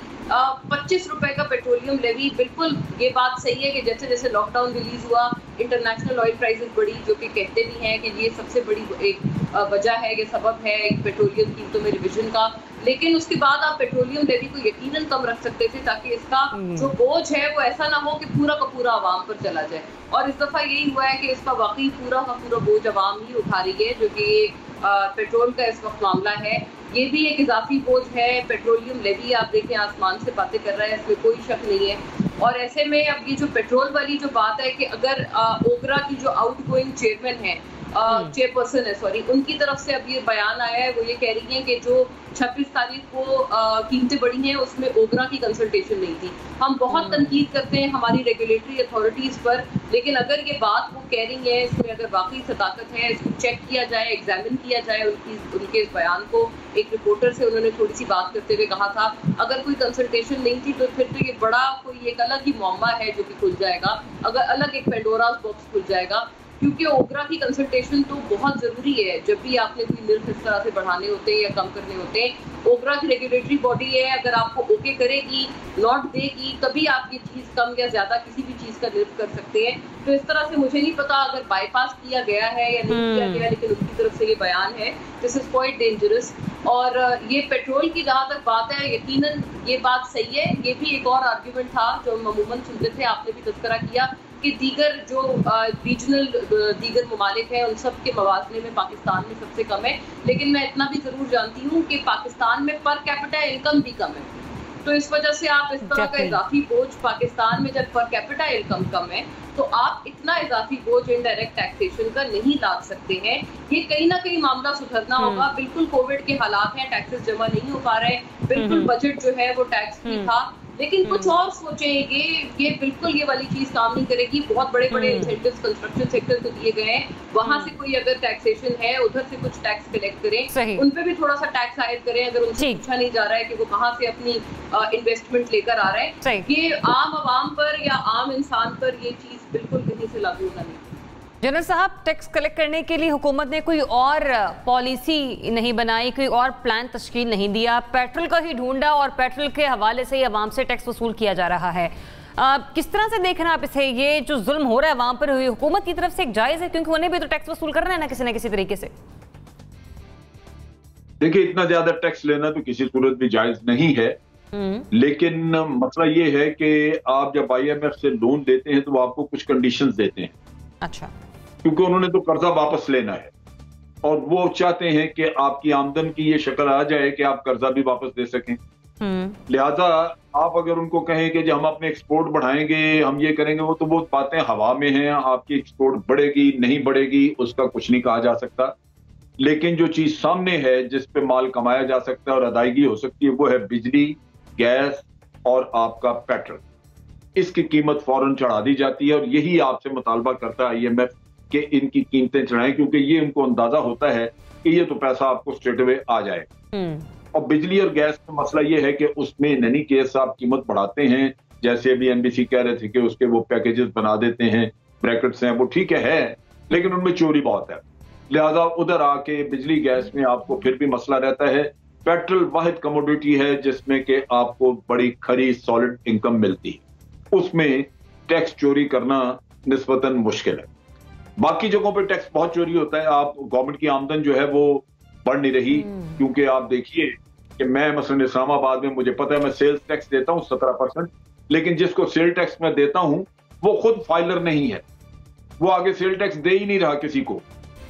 25 रुपए का पेट्रोलियम लेवी, बिल्कुल ये बात सही है कि जैसे जैसे लॉकडाउन रिलीज हुआ, इंटरनेशनल ऑयल प्राइसेस बढ़ी, जो कि कहते भी हैं कि ये सबसे बड़ी एक वजह है, ये सबब है एक पेट्रोलियम कीमतों में रिविजन का। लेकिन उसके बाद आप पेट्रोलियम लेवी को यकीनन कम रख सकते थे ताकि इसका जो बोझ है वो ऐसा ना हो कि पूरा का पूरा आवाम पर चला जाए। और इस दफ़ा यही हुआ है कि इसका वाकई पूरा का पूरा बोझ आवाम ही उठा रही है, जो कि पेट्रोल का इस वक्त मामला है। ये भी एक इजाफी बोझ है। पेट्रोलियम लेवी आप देखें आसमान से बातें कर रहा है, इसमें कोई शक नहीं है। और ऐसे में अब ये जो पेट्रोल वाली जो बात है कि अगर ओगरा की जो आउटगोइंग चेयरमैन है, चेयरपर्सन है सॉरी, उनकी तरफ से अब ये बयान आया है, वो ये कह रही हैं कि जो 26 तारीख को कीमतें बढ़ी हैं उसमें ओगरा की कंसल्टेशन नहीं थी। हम बहुत तनकीद करते हैं हमारी रेगुलेटरी अथॉरिटीज़ पर, लेकिन अगर ये बात वो कह रही है, इसमें अगर वाकई सदाकत है, इसको चेक किया जाए, एग्जामिन किया जाए उनके इस बयान को। एक रिपोर्टर से उन्होंने थोड़ी सी बात करते हुए कहा था अगर कोई कंसल्टेशन नहीं थी तो फिर तो ये बड़ा कोई एक अलग ही मामला है जो कि खुल जाएगा, अगर अलग एक पेंडोरास बॉक्स खुल जाएगा, क्योंकि ओगरा की कंसल्टेशन तो बहुत ज़रूरी है जब भी आपने कोई निर्फ इस तरह से बढ़ाने होते हैं या कम करने होते हैं। ओगरा की रेगुलेटरी बॉडी है, अगर आपको ओके करेगी, नोट देगी, तभी आप ये चीज़ कम या ज़्यादा किसी भी चीज़ का निर्फ कर सकते हैं। तो इस तरह से मुझे नहीं पता अगर बाईपास किया गया है या नहीं किया गया, लेकिन उनकी तरफ से ये बयान है, दिस इज़ क्वाइट डेंजरस। और ये पेट्रोल की जहाँ तक बात है, यकीनन ये बात सही है। ये भी एक और आर्ग्यूमेंट था जो हम अमूमन सुनते थे, आपने भी तज़किरा किया कि दीगर जो रीजनल दीगर ममालिक हैं उन सब के मवाज़ने में पाकिस्तान में सबसे कम है। लेकिन मैं इतना भी ज़रूर जानती हूँ कि पाकिस्तान में पर कैपिटा इनकम भी कम है, तो इस वजह से आप इस तरह का इजाफी बोझ पाकिस्तान में, जब पर कैपिटा इनकम कम है, तो आप इतना इजाफी बोझ इनडायरेक्ट टैक्सेशन का नहीं लाद सकते हैं। ये कहीं ना कहीं मामला सुधरना होगा। बिल्कुल कोविड के हालात हैं, टैक्सेस जमा नहीं हो पा रहे, बिल्कुल बजट जो है वो टैक्स फ्री था, लेकिन कुछ और सोचेंगे, ये बिल्कुल ये वाली चीज काम नहीं करेगी। बहुत बड़े बड़े इंसेंटिव्स कंस्ट्रक्शन सेक्टर को दिए गए हैं, वहां से कोई अगर टैक्सेशन है उधर से कुछ टैक्स कलेक्ट करें, उन पे भी थोड़ा सा टैक्स आयद करें। अगर उनसे पूछा नहीं जा रहा है कि वो कहाँ से अपनी इन्वेस्टमेंट लेकर आ रहे हैं, ये आम आवाम पर या आम इंसान पर ये चीज बिल्कुल कहीं से लागू होना नहीं। जनरल साहब, टैक्स कलेक्ट करने के लिए हुकूमत ने कोई और पॉलिसी नहीं बनाई, कोई और प्लान तश्कील नहीं दिया, पेट्रोल का ही ढूंढा और पेट्रोल के हवाले से ही अवाम से टैक्स वसूल किया जा रहा है। किस तरह से देख रहे हैं आप इसे? ये जो जुल्म हो रहा है अवाम पर हुकूमत की तरफ से एक जायज़ है, क्योंकि उन्हें भी तो टैक्स वसूल करना है ना किसी तरीके से। देखिए, इतना ज्यादा टैक्स लेना तो किसी सूरत भी जायज नहीं है, लेकिन मसला ये है कि आप जब IMF से लोन देते हैं तो वो आपको कुछ कंडीशंस देते हैं। अच्छा। क्योंकि उन्होंने तो कर्जा वापस लेना है और वो चाहते हैं कि आपकी आमदन की ये शक्ल आ जाए कि आप कर्जा भी वापस दे सकें। लिहाजा आप अगर उनको कहें कि हम अपने एक्सपोर्ट बढ़ाएंगे, हम ये करेंगे, वो तो बहुत बातें हवा में हैं। आपकी एक्सपोर्ट बढ़ेगी नहीं बढ़ेगी उसका कुछ नहीं कहा जा सकता, लेकिन जो चीज सामने है जिस पे माल कमाया जा सकता है और अदायगी हो सकती है वो है बिजली, गैस और आपका पेट्रोल। इसकी कीमत फौरन चढ़ा दी जाती है और यही आपसे मुतालबा करता है IMF कि इनकी कीमतें चढ़ाएं, क्योंकि ये उनको अंदाजा होता है कि ये तो पैसा आपको स्ट्रेट अवे आ जाए। और बिजली और गैस का मसला ये है कि उसमें इन एनी केस आप कीमत बढ़ाते हैं, जैसे अभी NBC कह रहे थे कि उसके वो पैकेजेस बना देते हैं, ब्रैकेट्स हैं, वो ठीक है, लेकिन उनमें चोरी बहुत है। लिहाजा उधर आके बिजली गैस में आपको फिर भी मसला रहता है। पेट्रोल वाहिद कमोडिटी है जिसमें कि आपको बड़ी खरी सॉलिड इनकम मिलती है, उसमें टैक्स चोरी करना निस्बतन मुश्किल है। बाकी जगहों पे टैक्स बहुत चोरी होता है। आप गवर्नमेंट की आमदन जो है वो बढ़ नहीं रही, क्योंकि आप देखिए कि मैं मसलन इस्लामाबाद में, मुझे पता है मैं सेल्स टैक्स देता हूँ 17%, लेकिन जिसको सेल टैक्स मैं देता हूँ वो खुद फाइलर नहीं है, वो आगे सेल टैक्स दे ही नहीं रहा किसी को।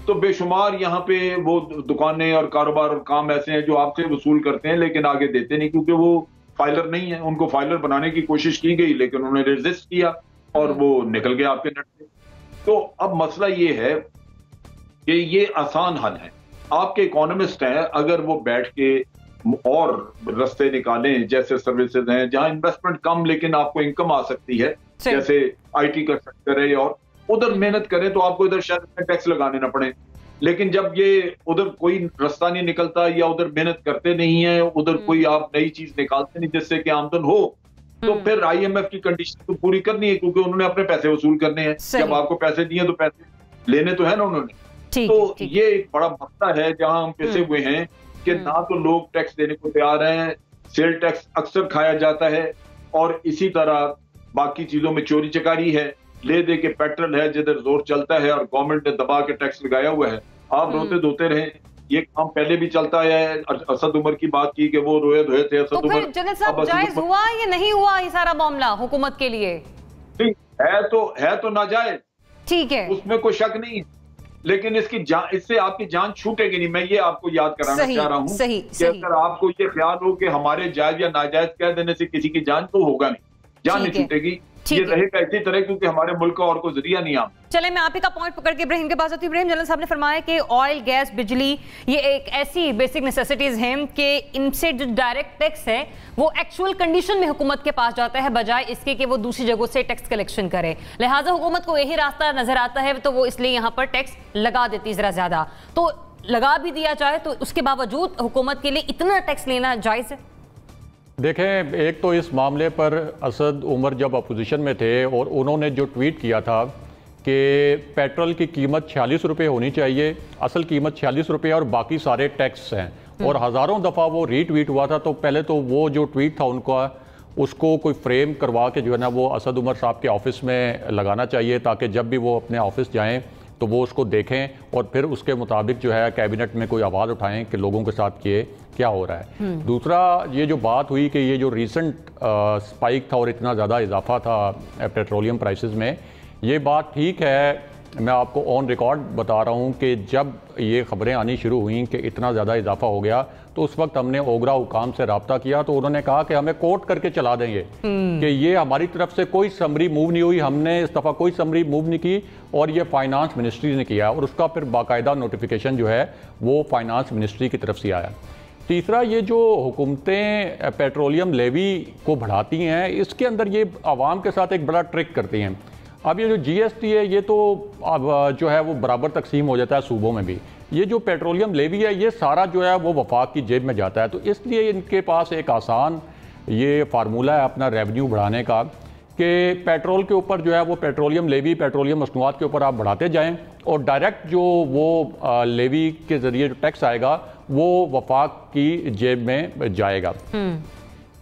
तो बेशुमार यहाँ पे वो दुकानें और कारोबार और काम ऐसे हैं जो आपसे वसूल करते हैं लेकिन आगे देते नहीं, क्योंकि वो फाइलर नहीं है। उनको फाइलर बनाने की कोशिश की गई लेकिन उन्होंने रेजिस्ट किया और वो निकल गए आपके नट से। तो अब मसला ये है कि ये आसान हल है। आपके इकोनॉमिस्ट हैं, अगर वो बैठ के और रास्ते निकालें, जैसे सर्विसेज हैं जहां इन्वेस्टमेंट कम लेकिन आपको इनकम आ सकती है, जैसे IT का सेक्टर है, और उधर मेहनत करें तो आपको इधर शायद टैक्स लगाने ना पड़े। लेकिन जब ये उधर कोई रास्ता नहीं निकलता या उधर मेहनत करते नहीं है, उधर कोई आप नई चीज निकालते नहीं जिससे कि आमदन हो, तो फिर IMF की कंडीशन तो पूरी करनी है, क्योंकि उन्होंने अपने पैसे वसूल करने हैं। जब आपको पैसे दिए तो पैसे लेने तो है ना उन्होंने। तो ये एक बड़ा मसला है जहां हम फंसे हुए हैं कि ना तो लोग टैक्स देने को तैयार हैं, सेल टैक्स अक्सर खाया जाता है, और इसी तरह बाकी चीजों में चोरी चकारी है। ले दे के पेट्रोल है जिधर जोर चलता है और गवर्नमेंट ने दबा के टैक्स लगाया हुआ है। आप रोते धोते रहे, ये काम पहले भी चलता है। असद उमर की बात की कि वो रोए धोए थे असद उमर। तो जनरल साहब, जायज हुआ या नहीं हुआ ये सारा मामला हुकूमत के लिए? है तो नाजायज, ठीक है, उसमें कोई शक नहीं है, लेकिन इससे आपकी जान छूटेगी नहीं। मैं ये आपको याद कराना चाह रहा हूँ कि अगर आपको ये ख्याल हो कि हमारे जायज या नाजायज कह देने से किसी की जान, तो होगा नहीं, जान नहीं छूटेगी। ये रहेगा इसी तरह, क्योंकि हमारे मुल्क का और कोई जरिया नहीं। आप चले, मैं आप ही का पॉइंट पकड़ के इब्राहिम के पास आती हूँ। इब्राहिम, जनरल साहब ने फरमाया कि ऑयल, गैस, बिजली ये एक ऐसी बेसिक नेसेसिटीज हैं कि इनसे जो डायरेक्ट टैक्स है वो एक्चुअल कंडीशन में हुकूमत के पास जाता है, बजाय इसके कि वो दूसरी जगहों से टैक्स कलेक्शन करे। लिहाजा हुकूमत को यही रास्ता नजर आता है तो वो इसलिए यहाँ पर टैक्स लगा देती जरा ज्यादा। तो लगा भी दिया जाए तो उसके बावजूद हुकूमत के लिए इतना टैक्स लेना जायज है? देखें, एक तो इस मामले पर असद उमर जब अपोजिशन में थे और उन्होंने जो ट्वीट किया था कि पेट्रोल की कीमत 46 रुपये होनी चाहिए, असल कीमत 46 रुपये और बाकी सारे टैक्स हैं, और हज़ारों दफ़ा वो रीट्वीट हुआ था। तो पहले तो वो जो ट्वीट था उनका, उसको कोई फ्रेम करवा के जो है ना वो असद उमर साहब के ऑफिस में लगाना चाहिए, ताकि जब भी वो अपने ऑफिस जाएँ तो वो उसको देखें और फिर उसके मुताबिक जो है कैबिनेट में कोई आवाज़ उठाएं कि लोगों के साथ ये क्या हो रहा है। दूसरा, ये जो बात हुई कि ये जो रीसेंट स्पाइक था और इतना ज़्यादा इजाफा था पेट्रोलियम प्राइसेस में, ये बात ठीक है। मैं आपको ऑन रिकॉर्ड बता रहा हूँ कि जब ये खबरें आनी शुरू हुई कि इतना ज़्यादा इजाफा हो गया, तो उस वक्त हमने ओगरा हुकाम से रब्ता किया, तो उन्होंने कहा कि हमें कोर्ट करके चला देंगे कि ये हमारी तरफ से कोई समरी मूव नहीं हुई, हमने इस दफ़ा कोई समरी मूव नहीं की, और ये फाइनेंस मिनिस्ट्री ने किया, और उसका फिर बाकायदा नोटिफिकेशन जो है वो फाइनेंस मिनिस्ट्री की तरफ से आया। तीसरा, ये जो हुकूमतें पेट्रोलियम लेवी को बढ़ाती हैं, इसके अंदर ये आवाम के साथ एक बड़ा ट्रिक करती हैं। अब ये जो GST है, ये तो अब जो है वो बराबर तकसीम हो जाता है सूबों में भी। ये जो पेट्रोलियम लेवी है, ये सारा जो है वो वफाक की जेब में जाता है। तो इसलिए इनके पास एक आसान ये फार्मूला है अपना रेवेन्यू बढ़ाने का कि पेट्रोल के ऊपर जो है वो पेट्रोलियम लेवी, पेट्रोलियम मसनूआत के ऊपर आप बढ़ाते जाएं और डायरेक्ट जो वो लेवी के ज़रिए जो टैक्स आएगा वो वफाक की जेब में जाएगा।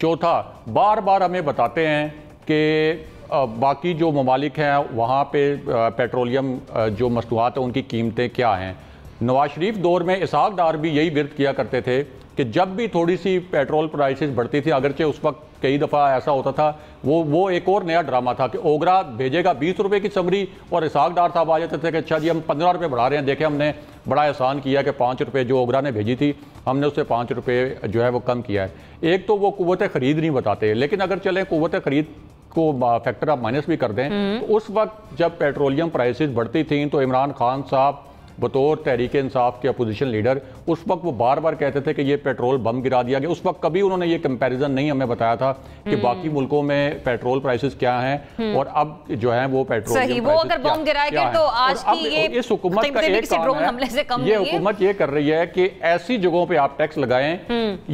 चौथा, बार बार हमें बताते हैं कि बाकी जो ममालिक हैं वहाँ पे पेट्रोलियम जो मसनूआत है उनकी कीमतें क्या हैं। नवाज शरीफ दौर में इसहाक डार भी यही विर्द किया करते थे कि जब भी थोड़ी सी पेट्रोल प्राइसेस बढ़ती थी, अगरचे उस वक्त कई दफ़ा ऐसा होता था, वो एक और नया ड्रामा था कि ओगरा भेजेगा 20 रुपये की समरी और इसहाक डार साहब आ जाते थे कि अच्छा जी हम 15 रुपये बढ़ा रहे हैं, देखें हमने बड़ा एहसान किया कि 5 रुपये जो ओगरा ने भेजी थी हमने उससे 5 रुपये जो है वो कम किया है। एक तो वो कुव्वत ख़रीद नहीं बताते, लेकिन अगर चलें कुव्वत ख़रीद को फैक्टर आप माइनस भी कर दें तो उस वक्त जब पेट्रोलियम प्राइसेस बढ़ती थी तो इमरान खान साहब बतौर तहरीक इंसाफ के अपोजिशन लीडर उस वक्त वो बार बार कहते थे कि ये पेट्रोल बम गिरा दिया गया। उस वक्त कभी उन्होंने ये कंपैरिजन नहीं हमें बताया था कि बाकी मुल्कों में पेट्रोल प्राइसेस क्या हैं और अब जो है वो पेट्रोल सही, वो अगर बम गिराएंगे तो आज की ये इस हुकूमत का एक काम है, ये हुकूमत ये कर रही है कि ऐसी जगहों पे आप टैक्स लगाएं,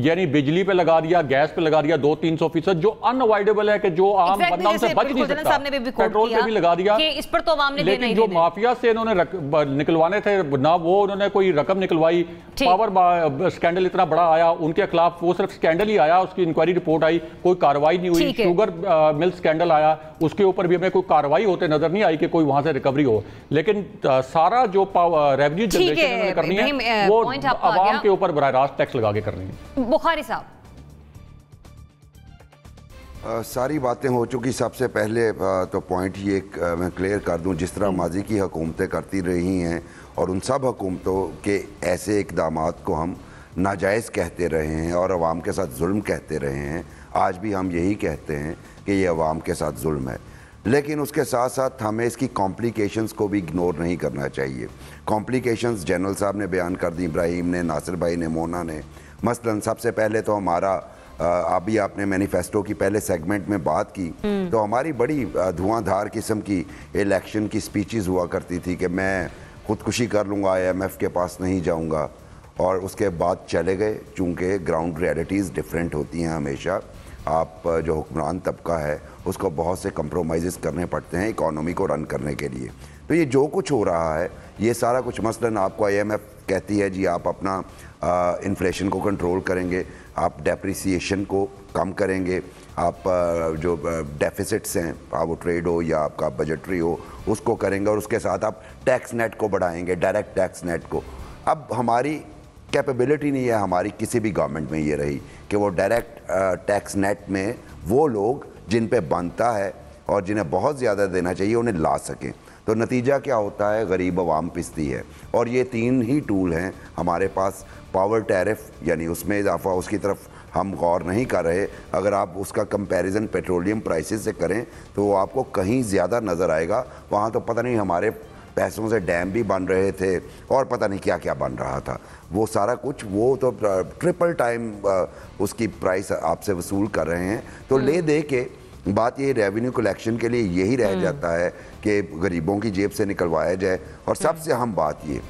यानी बिजली पे लगा दिया, गैस पे लगा दिया 200-300%, जो अनअवॉइडेबल है कि जो आम बंदा उनसे बच नहीं सकता। पेट्रोल पे भी लगा दिया, इस पर तो अवाम ने लेकिन जो माफिया से इन्होंने निकलवाने थे ना वो उन्होंने कोई रकम निकलवाई। पावर स्कैंडल इतना बड़ा आया उनके खिलाफ, वो सिर्फ स्कैंडल ही आया, उसकी इंक्वायरी रिपोर्ट आई, कोई कार्रवाई नहीं हुई। शुगर मिल स्कैंडल आया, उसके ऊपर भी हमें कोई कार्रवाई होते नजर नहीं आई कि कोई वहां से रिकवरी हो। लेकिन सारा जो रेवेन्यू जनरेशन करनी है वो आवाम के ऊपर बराह रास्त टैक्स लगा के करनी है। बुखारी साहब, सारी बातें हो चुकी। सबसे पहले तो पॉइंट ये मैं क्लियर कर दूं, जिस तरह माजी की हुकूमतें करती रही हैं और उन सब हुकूमतों के ऐसे इक़दामात को हम नाजायज़ कहते रहे हैं और अवाम के साथ जुल्म कहते रहे हैं, आज भी हम यही कहते हैं कि ये अवाम के साथ जुल्म है। लेकिन उसके साथ साथ हमें इसकी कॉम्प्लिकेशंस को भी इग्नोर नहीं करना चाहिए। कॉम्प्लिकेशंस जनरल साहब ने बयान कर दी, इब्राहिम ने, नासिर भाई ने, मोना ने। मसलन सबसे पहले तो हमारा अभी आपने मैनिफेस्टो की पहले सेगमेंट में बात की तो हमारी बड़ी धुआंधार किस्म की इलेक्शन की स्पीचेस हुआ करती थी कि मैं खुदकुशी कर लूँगा, IMF के पास नहीं जाऊँगा, और उसके बाद चले गए। चूँकि ग्राउंड रियलिटीज़ डिफरेंट होती हैं हमेशा, आप जो हुक्मरान तबका है उसको बहुत से कंप्रोमाइज़ करने पड़ते हैं इकॉनमी को रन करने के लिए। तो ये जो कुछ हो रहा है ये सारा कुछ, मसलन आपको IMF कहती है जी आप अपना इन्फ्लेशन को कंट्रोल करेंगे, आप डेप्रिसिएशन को कम करेंगे, आप जो डेफिसिट्स हैं, वो ट्रेड हो या आपका बजटरी हो, उसको करेंगे, और उसके साथ आप टैक्स नेट को बढ़ाएंगे, डायरेक्ट टैक्स नेट को। अब हमारी कैपेबिलिटी नहीं है हमारी किसी भी गवर्नमेंट में ये रही कि वो डायरेक्ट टैक्स नेट में वो लोग जिन पे बनता है और जिन्हें बहुत ज़्यादा देना चाहिए उन्हें ला सकें। तो नतीजा क्या होता है, गरीब अवाम पिसती है। और ये 3 ही टूल हैं हमारे पास। पावर टैरिफ यानी उसमें इजाफा, उसकी तरफ हम गौर नहीं कर रहे। अगर आप उसका कंपैरिजन पेट्रोलियम प्राइसेस से करें तो वो आपको कहीं ज़्यादा नज़र आएगा। वहाँ तो पता नहीं हमारे पैसों से डैम भी बन रहे थे और पता नहीं क्या क्या बन रहा था। वो सारा कुछ वो तो ट्रिपल टाइम उसकी प्राइस आपसे वसूल कर रहे हैं। तो ले दे के बात ये रेवेन्यू कलेक्शन के लिए यही रह जाता है कि गरीबों की जेब से निकलवाया जाए। और सबसे अहम बात ये,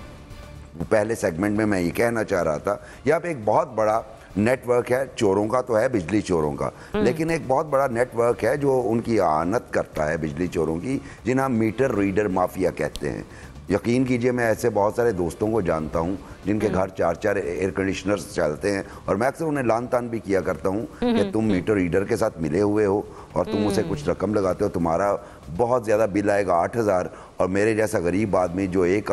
पहले सेगमेंट में मैं ये कहना चाह रहा था, यहाँ पे एक बहुत बड़ा नेटवर्क है चोरों का, तो है बिजली चोरों का, लेकिन एक बहुत बड़ा नेटवर्क है जो उनकी आनत करता है बिजली चोरों की, जिन्हें हम मीटर रीडर माफिया कहते हैं। यकीन कीजिए मैं ऐसे बहुत सारे दोस्तों को जानता हूं जिनके घर 4-4 एयर कंडीशनर्स चलते हैं और मैं अक्सर उन्हें लान तान भी किया करता हूं कि तुम मीटर रीडर के साथ मिले हुए हो और तुम उसे कुछ रकम लगाते हो, तुम्हारा बहुत ज़्यादा बिल आएगा 8,000, और मेरे जैसा गरीब आदमी जो एक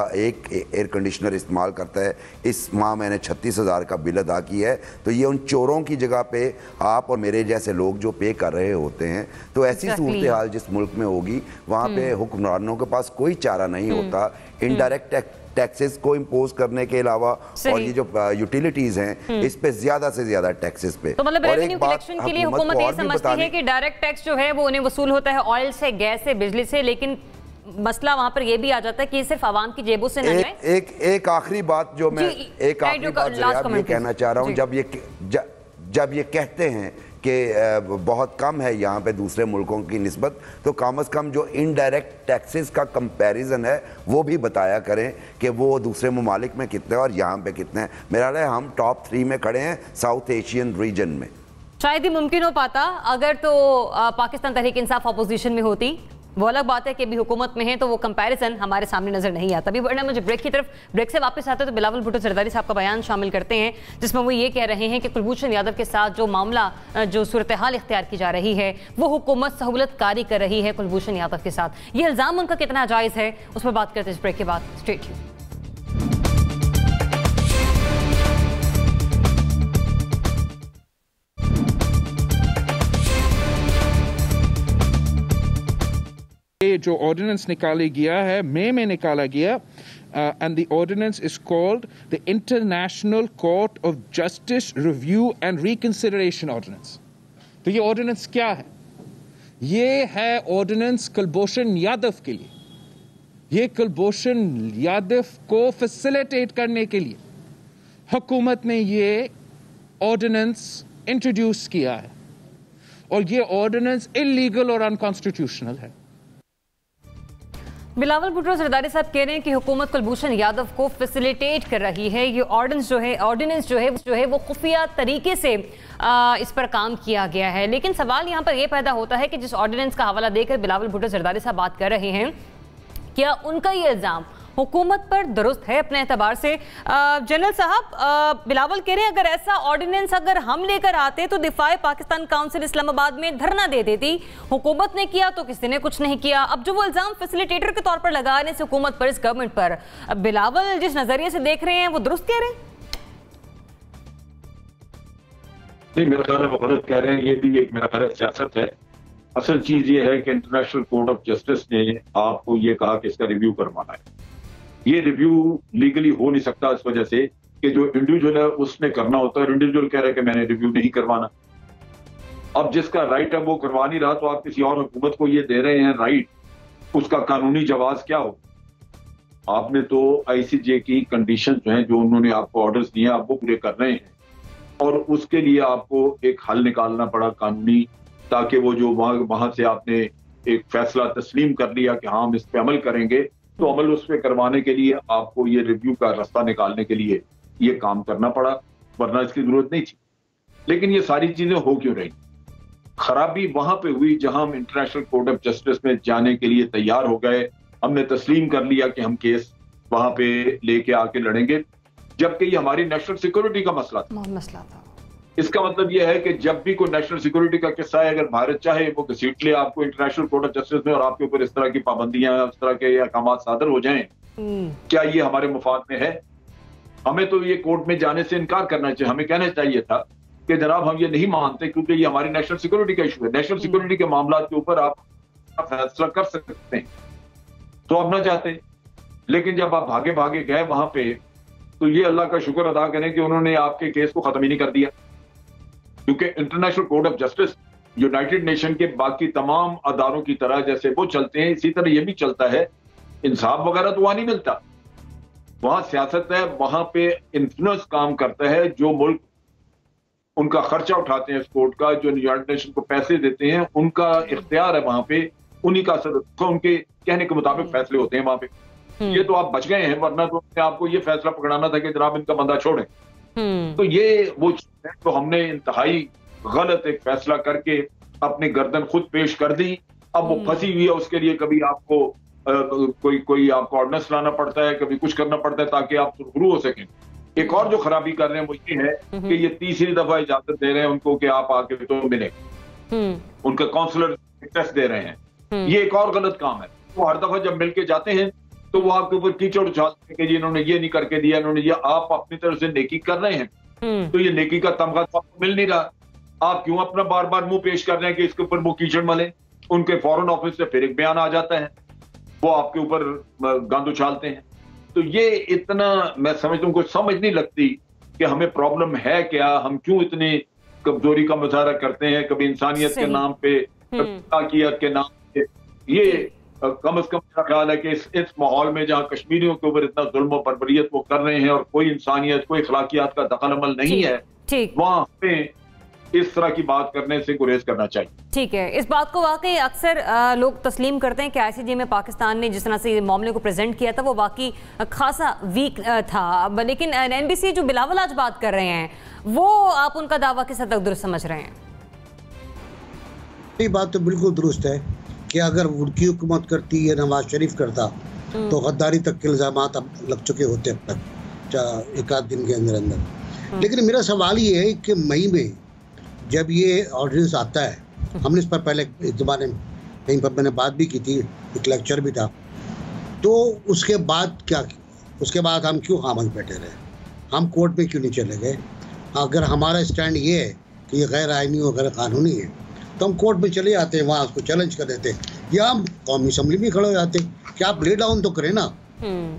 एयर कंडीशनर इस्तेमाल करता है, इस माह मैंने 36,000 का बिल अदा किया है। तो ये उन चोरों की जगह पे आप और मेरे जैसे लोग जो पे कर रहे होते हैं। तो ऐसी सूरत हाल जिस मुल्क में होगी वहाँ पे हुक्मरानों के पास कोई चारा नहीं होता इनडायरेक्ट टैक्सेस को इम्पोज करने के अलावा, और ये जो यूटिलिटीज हैं इस पे ज्यादा से ज्यादा टैक्सेस पे। तो मतलब रेवेन्यू कलेक्शन के लिए हुकूमत ये समझती है कि डायरेक्ट टैक्स जो है वो उन्हें वसूल होता है ऑयल से, गैस से, बिजली से, लेकिन मसला वहां पर यह भी आ जाता है कि ये सिर्फ आवाम की जेबों से न जाए। एक आखिरी बात जो मैं ये कहना चाह रहा हूँ, जब ये कहते हैं कि बहुत कम है यहाँ पे दूसरे मुल्कों की निस्बत, तो कम से कम जो इनडायरेक्ट टैक्सेस का कंपैरिजन है वो भी बताया करें कि वो दूसरे ममालिक में कितने और यहाँ पे कितने हैं। मेरा ख्याल है हम टॉप 3 में खड़े हैं साउथ एशियन रीजन में। शायद ही मुमकिन हो पाता अगर तो पाकिस्तान तहरीक इंसाफ अपोजिशन में होती, वो अलग बात है कि अभी हुकूमत में है तो वो कंपैरिजन हमारे सामने नजर नहीं आता। अभी बढ़ना मुझे ब्रेक से वापस आते तो बिलावल भुट्टो जरदारी साहब का बयान शामिल करते हैं, जिसमें वो ये कह रहे हैं कि कुलभूषण यादव के साथ जो मामला जो सूरत हाल इख्तियार की जा रही है वो हुकूमत सहूलत कारी कर रही है कुलभूषण यादव के साथ। ये इल्जाम उनका कितना जायज है उस पर बात करते हैं इस ब्रेक के बाद। Straight you. जो ऑर्डिनेंस निकाला गया है मई में निकाला गया, and the ordinance is called the International Court of Justice review and reconsideration ordinance. तो ये ऑर्डिनेंस क्या है? ये है ऑर्डिनेंस कुलभूषण यादव के लिए। ये कुलभूषण यादव को फैसिलिटेट करने के लिए हुकूमत ने ये ऑर्डिनेंस इंट्रोड्यूस किया है, और ये ऑर्डिनेंस इलीगल और अनकॉन्स्टिट्यूशनल है। बिलावल भुट्टो जरदारी साहब कह रहे हैं कि हुकूमत कुलभूषण यादव को फैसिलिटेट कर रही है। ये ऑर्डिनेंस जो है वो खुफिया तरीके से इस पर काम किया गया है। लेकिन सवाल यहाँ पर यह पैदा होता है कि जिस ऑर्डिनेंस का हवाला देकर बिलावल भुट्टो जरदारी साहब बात कर रहे हैं, क्या उनका ये इल्जाम हुकूमत पर दुरुस्त है अपने एतबार से? जनरल साहब, बिलावल कह रहे हैं अगर ऐसा ऑर्डिनेंस अगर हम लेकर आते तो दिफाए पाकिस्तान काउंसिल इस्लामाबाद में धरना दे देती। हुकूमत ने किया तो किसी ने कुछ नहीं किया। अब जो वो इल्जाम फैसिलिटेटर के तौर पर लगा रहे हैं इस हुकूमत पर, इस गवर्नमेंट पर, बिलावल जिस नजरिए से देख रहे हैं वो दुरुस्त कह रहे हैं? नहीं, मेरा ख्याल है वो गलत कह रहे हैं। ये भी एक मेरा ख्याल है सियासत है। असल चीज ये है कि इंटरनेशनल कोर्ट ऑफ जस्टिस ने आपको ये कहा कि इसका रिव्यू करवाना है। ये रिव्यू लीगली हो नहीं सकता इस वजह से कि जो इंडिविजुअल है उसने करना होता है। इंडिविजुअल कह रहा है कि मैंने रिव्यू नहीं करवाना। अब जिसका राइट है वो करवा नहीं रहा, तो आप किसी और हुकूमत को ये दे रहे हैं राइट, उसका कानूनी जवाब क्या हो? आपने तो आईसीजे की कंडीशन जो है, जो उन्होंने आपको ऑर्डर्स दिए आप वो पूरे कर रहे हैं, और उसके लिए आपको एक हल निकालना पड़ा कानूनी, ताकि वो जो वहां से आपने एक फैसला तस्लीम कर लिया कि हाँ हम इस पे अमल करेंगे, तो अमल उस पर करवाने के लिए आपको ये रिव्यू का रास्ता निकालने के लिए ये काम करना पड़ा, वरना इसकी जरूरत नहीं थी। लेकिन ये सारी चीजें हो क्यों रही? खराबी वहां पे हुई जहां हम इंटरनेशनल कोर्ट ऑफ जस्टिस में जाने के लिए तैयार हो गए। हमने तस्लीम कर लिया कि हम केस वहां पे लेके आके लड़ेंगे, जबकि ये हमारी नेशनल सिक्योरिटी का मसला था। इसका मतलब यह है कि जब भी कोई नेशनल सिक्योरिटी का किस्सा है, अगर भारत चाहे वो घसीट ले आपको इंटरनेशनल कोर्ट ऑफ जस्टिस में और आपके ऊपर इस तरह की पाबंदियां, इस तरह के अहकाम सादर हो जाएं, क्या ये हमारे मुफाद में है? हमें तो ये कोर्ट में जाने से इनकार करना चाहिए। हमें कहना चाहिए था कि जनाब हम ये नहीं मानते, क्योंकि ये हमारी नेशनल सिक्योरिटी का इशू है। नेशनल सिक्योरिटी के मामला के ऊपर आप फैसला कर सकते हैं, तो आप ना चाहते। लेकिन जब आप भागे भागे गए वहां पे, तो ये अल्लाह का शुक्र अदा करें कि उन्होंने आपके केस को खत्म ही नहीं कर दिया, क्योंकि international Court of justice United nation के बाकी तमाम अदारों की तरह जैसे वो चलते हैं, इसी तरह ये भी चलता है। इंसाफ वगैरह तो वहां नहीं मिलता, वहां सियासत है, वहां पे इन्फ्लुएंस काम करता है। जो मुल्क उनका खर्चा उठाते हैं इस कोर्ट का, जो यूनाइटेड नेशन को पैसे देते हैं, उनका इख्तियार है वहां पे, उन्हीं का उनके कहने के मुताबिक फैसले होते हैं वहां पे। ये तो आप बच गए हैं, वरना तो आपको ये फैसला पकड़ाना था कि जनाब इनका बंदा छोड़ें। तो ये वो चीज है, तो हमने इंतहाई गलत एक फैसला करके अपनी गर्दन खुद पेश कर दी। अब वो फंसी हुई है, उसके लिए कभी आपको कोई आपको ऑर्डिनेंस लाना पड़ता है, कभी कुछ करना पड़ता है ताकि आप शुरू हो सकें। एक और जो खराबी कर रहे हैं वो ये है कि ये तीसरी दफा इजाजत दे रहे हैं उनको कि आप आके तो मिले, उनका काउंसलर टेस्ट दे रहे हैं। ये एक और गलत काम है। वो हर दफा जब मिलके जाते हैं तो वो आपके ऊपर कीचड़ उछालते हैं कि जी इन्होंने ये नहीं करके दिया, इन्होंने ये। आप अपनी तरफ से नेकी कर रहे हैं, तो ये नेकी का तमगा तो आपको मिल नहीं रहा। आप क्यों अपना बार बार मुंह पेश कर रहे हैं कि इसके ऊपर वो कीचड़ मले? उनके फॉरेन ऑफिस से फिर एक बयान आ जाता है, वो आपके ऊपर गंद उछालते हैं। तो ये इतना मैं समझता हूँ, कुछ समझ नहीं लगती कि हमें प्रॉब्लम है क्या, हम क्यों इतनी कमजोरी का मुजाहरा करते हैं, कभी इंसानियत के नाम पे, कभी ताकियत के नाम पे। ये कम से कम मेरा ख्याल है कि इस माहौल में जहाँ कश्मीरियों के ऊपर इतना जुल्म और बर्बरियत वो कर रहे हैं और कोई इंसानियत, कोई अखलाकियात का दखल अमल नहीं है, वहाँ हमें इस तरह की बात करने से गुरेज करना चाहिए। ठीक है, इस बात को वाकई अक्सर लोग तस्लीम करते हैं कि आईसीजे में पाकिस्तान ने जिस तरह से मामले को प्रेजेंट किया था वो वाकई खासा वीक था, लेकिन एनबीसी जो बिलावल आज बात कर रहे हैं वो आप उनका दावा किस हद तक दुरुस्त समझ रहे हैं? ये बात तो बिल्कुल दुरुस्त है कि अगर उनकी हुकूमत करती है, नवाज शरीफ करता तो गद्दारी तक के इल्जाम अब लग चुके होते अब तक एक आध दिन के अंदर अंदर। लेकिन मेरा सवाल ये है कि मई में जब ये ऑर्डिनेंस आता है, हमने इस पर पहले इस ज़माने में कहीं पर मैंने बात भी की थी, एक लेक्चर भी था, तो उसके बाद क्या, उसके बाद हम क्यों खामोश बैठे रहे, हम कोर्ट में क्यों नहीं चले गए? अगर हमारा स्टैंड ये है कि ये गैर आइनी और गैर कानूनी है तो हम कोर्ट में चले जाते हैं, वहाँ उसको चैलेंज कर देते, या हम कौमी असम्बली में खड़े हो जाते। क्या आप ले डाउन तो करें ना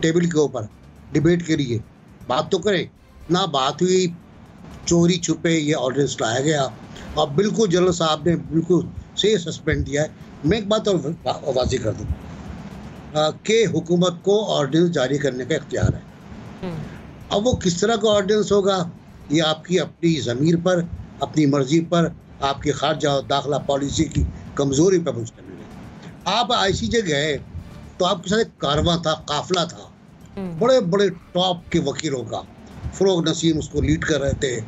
टेबल के ऊपर डिबेट के लिए, बात तो करें ना। बात हुई, चोरी छुपे ये ऑर्डिनेंस लाया गया और बिल्कुल जनरल साहब ने बिल्कुल सही सस्पेंड दिया है। मैं एक बात और वाज़ेह कर दूँ कि हुकूमत को ऑर्डिनेंस जारी करने का इख्तियार है। अब वो किस तरह का ऑर्डिनेंस होगा ये आपकी अपनी ज़मीर पर, अपनी मर्जी पर, आपकी खारजा और दाखिला पॉलिसी की कमज़ोरी पर मुश्तमिल है। आप आईसीजे गए तो आपके साथ एक कारवां था, काफिला था, बड़े बड़े टॉप के वकीलों का। फ़रोग नसीम उसको लीड कर रहे थे,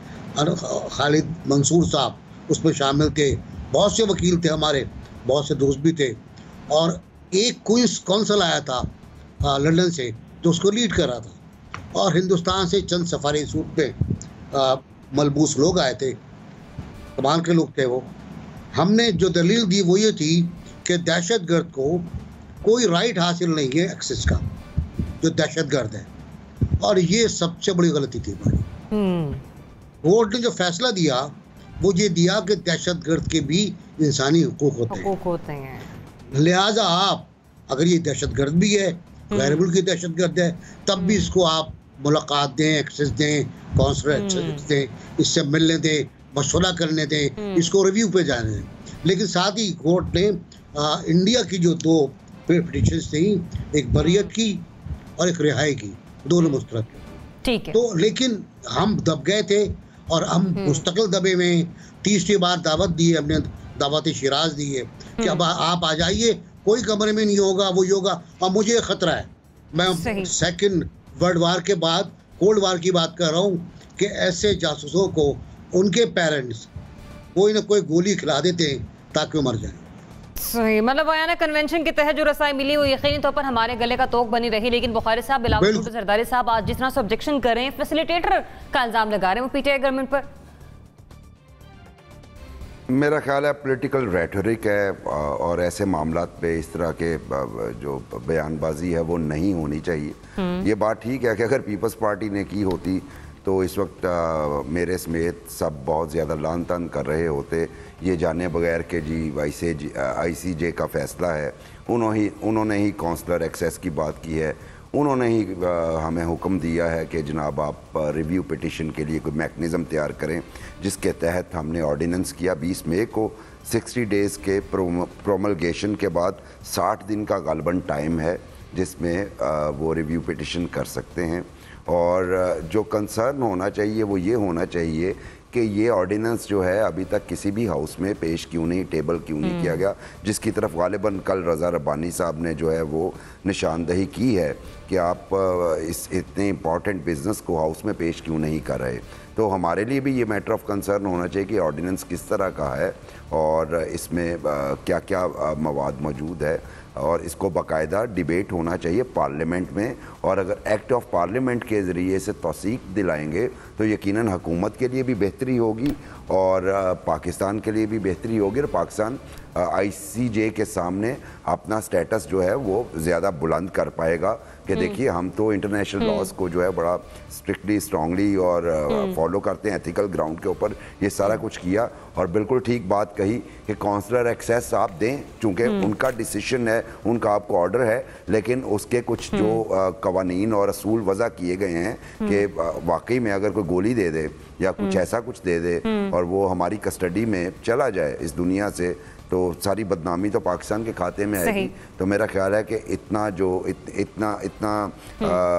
खालिद मंसूर साहब उसमें शामिल थे, बहुत से वकील थे हमारे, बहुत से दोस्त भी थे, और एक क्वींस कौंसल आया था लंदन से जो उसको लीड कर रहा था, और हिंदुस्तान से चंद सफारी सूट में मलबूस लोग आए थे, कमाल के लोग थे वो। हमने जो दलील दी वो ये थी कि दहशतगर्द को कोई राइट हासिल नहीं है एक्सेस का, जो दहशतगर्द है, और ये सबसे बड़ी गलती थी हमारी। कोर्ट ने जो फैसला दिया वो ये दिया कि दहशतगर्द के भी इंसानी हुकूक होते हैं। लिहाजा आप अगर ये दहशतगर्द भी है, गैर मुल्की दहशतगर्द है, तब भी इसको आप मुलाकात दें, एक्सेस दें, काउंसलर एक्सेस दें, इससे मिलने दें, मशवरा करने दें, इसको रिव्यू पे जाने दें। लेकिन साथ ही कोर्ट ने इंडिया की जो दो पिटीशंस थी, एक बरियत की और एक रिहाई की, दोनों मुस्तरद। ठीक है, तो लेकिन हम दब गए थे और हम मुस्तकिल दबे में। तीसरी बार दावत दी है हमने, दावत शिराज दी है कि अब आप आ जाइए, कोई कमरे में नहीं होगा, वो होगा। और मुझे खतरा है, मैं सेकंड वर्ल्ड वार के बाद कोल्ड वार की बात कर रहा हूँ, कि ऐसे जासूसों को उनके पेरेंट्स कोई ना कोई गोली खिला देते हैं ताकि वो मर जाए। सही, मतलब बयाना कन्वेंशन के तहत जो रसाई मिली वो यकीनी तौर पर हमारे गले का तोक बनी रही। लेकिन बुखारी साहब, बिलावल भुट्टो जरदारी साहब आज जिस तरह से ऑब्जेक्शन कर रहे हैं, फैसिलिटेटर का इल्जाम लगा रहे हैं वो पीटीआई गवर्नमेंट पर। मेरा ख्याल है पॉलिटिकल रेटोरिक है, और ऐसे मामलात पे इस तरह के जो बयानबाजी है वो नहीं होनी चाहिए। ये बात ठीक है कि अगर पीपल्स पार्टी ने की होती तो इस वक्त मेरे समेत सब बहुत ज़्यादा लान तान कर रहे होते, ये जाने बगैर के जी आईसीजे का फ़ैसला है, उन्होंने ही काउंसलर एक्सेस की बात की है, उन्होंने ही हमें हुक्म दिया है कि जनाब आप रिव्यू पिटिशन के लिए कोई मैकेनिज़्म तैयार करें, जिसके तहत हमने ऑर्डिनेंस किया 20 मई को। 60 डेज़ के प्रोमलगेशन के बाद 60 दिन का गालबन टाइम है जिसमें वो रिव्यू पिटिशन कर सकते हैं। और जो कंसर्न होना चाहिए वो ये होना चाहिए कि ये ऑर्डिनेंस जो है अभी तक किसी भी हाउस में पेश क्यों नहीं, टेबल क्यों नहीं किया गया, जिसकी तरफ गालिबन कल रज़ा रब्बानी साहब ने जो है वो निशानदही की है कि आप इस इतने इम्पॉर्टेंट बिज़नेस को हाउस में पेश क्यों नहीं कर रहे। तो हमारे लिए भी ये मैटर ऑफ कंसर्न होना चाहिए कि ऑर्डिनेंस किस तरह का है और इसमें क्या क्या मवाद मौजूद है, और इसको बाकायदा डिबेट होना चाहिए पार्लियामेंट में। और अगर एक्ट ऑफ पार्लियामेंट के ज़रिए से तौसीक दिलाएंगे तो यकीनन हुकूमत के लिए भी बेहतरी होगी और पाकिस्तान के लिए भी बेहतरी होगी, और पाकिस्तान आईसीजे के सामने अपना स्टेटस जो है वो ज़्यादा बुलंद कर पाएगा कि देखिए हम तो इंटरनेशनल लॉज को जो है बड़ा स्ट्रिक्टली स्ट्रांगली और फॉलो करते हैं, एथिकल ग्राउंड के ऊपर ये सारा कुछ किया। और बिल्कुल ठीक बात कही कि काउंसलर एक्सेस आप दें, चूँकि उनका डिसीजन है, उनका आपको ऑर्डर है, लेकिन उसके कुछ जो कवानीन और असूल वज़ा किए गए हैं कि वाकई में अगर कोई गोली दे दे या कुछ ऐसा कुछ दे दे और वो हमारी कस्टडी में चला जाए इस दुनिया से, तो सारी बदनामी तो पाकिस्तान के खाते में आएगी। तो मेरा ख्याल है कि इतना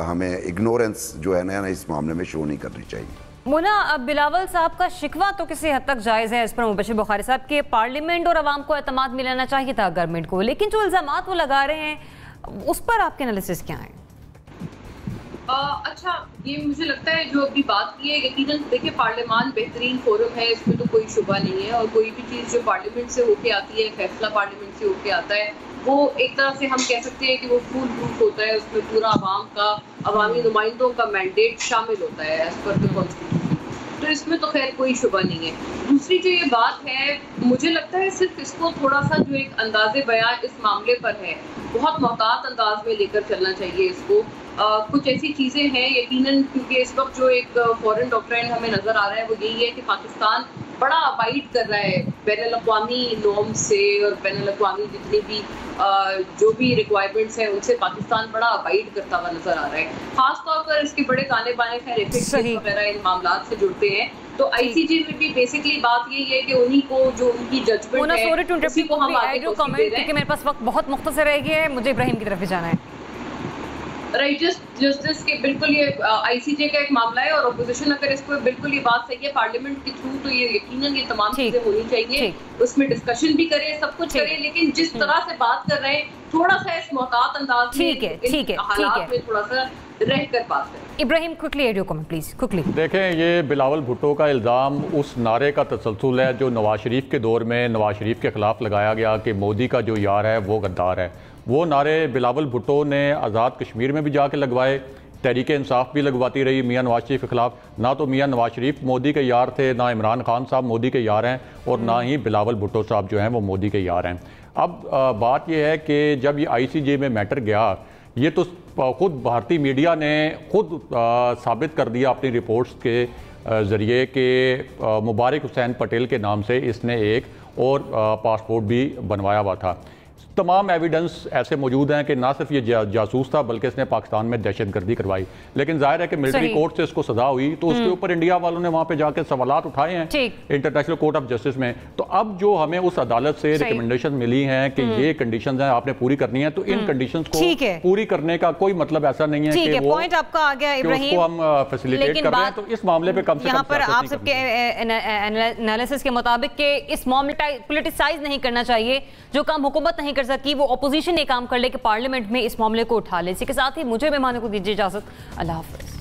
हमें इग्नोरेंस जो है ना इस मामले में शो नहीं करनी चाहिए। मोना, अब बिलावल साहब का शिकवा तो किसी हद तक जायज़ है इस पर मुबशिर बुखारी साहब के पार्लियामेंट और अवाम को एतमाद मिलाना चाहिए था गवर्नमेंट को, लेकिन जो इल्ज़ामात वो लगा रहे हैं उस पर आपके एनालिसिस क्या है? अच्छा, ये मुझे लगता है जो अभी बात की है, यकीनन देखिए पार्लियामान बेहतरीन फोरम है, इसमें तो कोई शुबा नहीं है। और कोई भी चीज़ जो पार्लियामेंट से होके आती है, फैसला पार्लियामेंट से होके आता है, वो एक तरह से हम कह सकते हैं कि वो फूल प्रूफ होता है। उसमें पूरा आवाम का, अवामी नुमाइंदों का मैंडेट शामिल होता है एज पर द कॉन्स्टिट्यूशन, तो इसमें तो खैर कोई शुबा नहीं है। दूसरी जो ये बात है, मुझे लगता है सिर्फ इसको थोड़ा सा जो एक अंदाज़े बयान इस मामले पर है, बहुत मोहतात अंदाज में लेकर चलना चाहिए इसको। कुछ ऐसी चीज़ें हैं यकीनन, क्योंकि इस वक्त जो एक फॉरेन डॉक्ट्राइन हमें नज़र आ रहा है वो यही है कि पाकिस्तान बड़ा अबाइड कर रहा है बैनुल-अक़वामी नॉर्म्स से, और बैनुल-अक़वामी जितनी भी जो भी रिक्वायरमेंट्स हैं उनसे पाकिस्तान बड़ा अबाइड करता हुआ नजर आ रहा है। खासतौर पर इसके बड़े ताने बाने खैर वगैरह इन मामलात से जुड़ते हैं। तो आईसीजे में भी बेसिकली बात यही है कि उन्हीं को जो उनकी जजमेंट है उसी को हम आगे दे रहे हैं। मेरे पास वक्त बहुत मुख्तसर रह गया है, मुझे इब्राहिम की तरफ भी जाना है। जस्टिस के बिल्कुल ये आईसीजे का एक मामला है, और अपोजिशन अगर इसको बिल्कुल ये बात सही है पार्लियामेंट के थ्रू, तो ये यकीनन ये तमाम चीजें होनी चाहिए, उसमें डिस्कशन भी करें, सब कुछ करें, लेकिन जिस तरह से बात कर रहे हैं थोड़ा सा इस मोहतात अंदाज में हालात में थोड़ा सा रहकर बात करें। Ibrahim, quickly audio comment please, quickly. देखें, ये बिलावल भुट्टो का इल्ज़ाम उस नारे का तसलसल है जो नवाज शरीफ के दौर में नवाज शरीफ के खिलाफ लगाया गया कि मोदी का जो यार है वो गद्दार है। वो नारे बिलावल भुट्टो ने आज़ाद कश्मीर में भी जाके लगवाए, तहरीक इंसाफ भी लगवाती रही मियाँ नवाज शरीफ के खिलाफ। ना तो मियाँ नवाज शरीफ मोदी के यार थे, ना इमरान खान साहब मोदी के यार हैं, और ना ही बिलावल भुट्टो साहब जो हैं वो मोदी के यार हैं। अब बात यह है कि जब ये आईसीजे में मैटर गया, ये तो खुद भारतीय मीडिया ने खुद साबित कर दिया अपनी रिपोर्ट्स के ज़रिए कि मुबारक हुसैन पटेल के नाम से इसने एक और पासपोर्ट भी बनवाया हुआ था। तमाम एविडेंस ऐसे मौजूद हैं कि ना सिर्फ ये जासूस था बल्कि इसने पाकिस्तान में दहशतगर्दी करवाई। लेकिन जाहिर है कि मिलिट्री कोर्ट से इसको सजा हुई, तो उसके ऊपर इंडिया वालों ने वहां पे जाके सवालात उठाए हैं इंटरनेशनल कोर्ट ऑफ जस्टिस में। तो अब जो हमें उस अदालत से रिकमेंडेशन मिली है कि ये कंडीशंस हैं आपने पूरी करनी है, तो इन कंडीशंस को पूरी करने का कोई मतलब ऐसा नहीं है कि वो पॉइंट आपका आ गया इब्राहिम, हम फैसिलिटेट कर रहे हैं। तो इस मामले पे कम से कम यहाँ पर आप सबके एनालिसिस के मुताबिक कि इस मामले पॉलिटिसाइज नहीं करना चाहिए, जो काम हुकूमत नहीं कर सकी वो अपोजिशन ने काम कर ले कि पार्लियामेंट में इस मामले को उठा ले। इसी के साथ ही मुझे मेहमानों को दीजिए इजाजत। अल्लाह हाफ़िज़।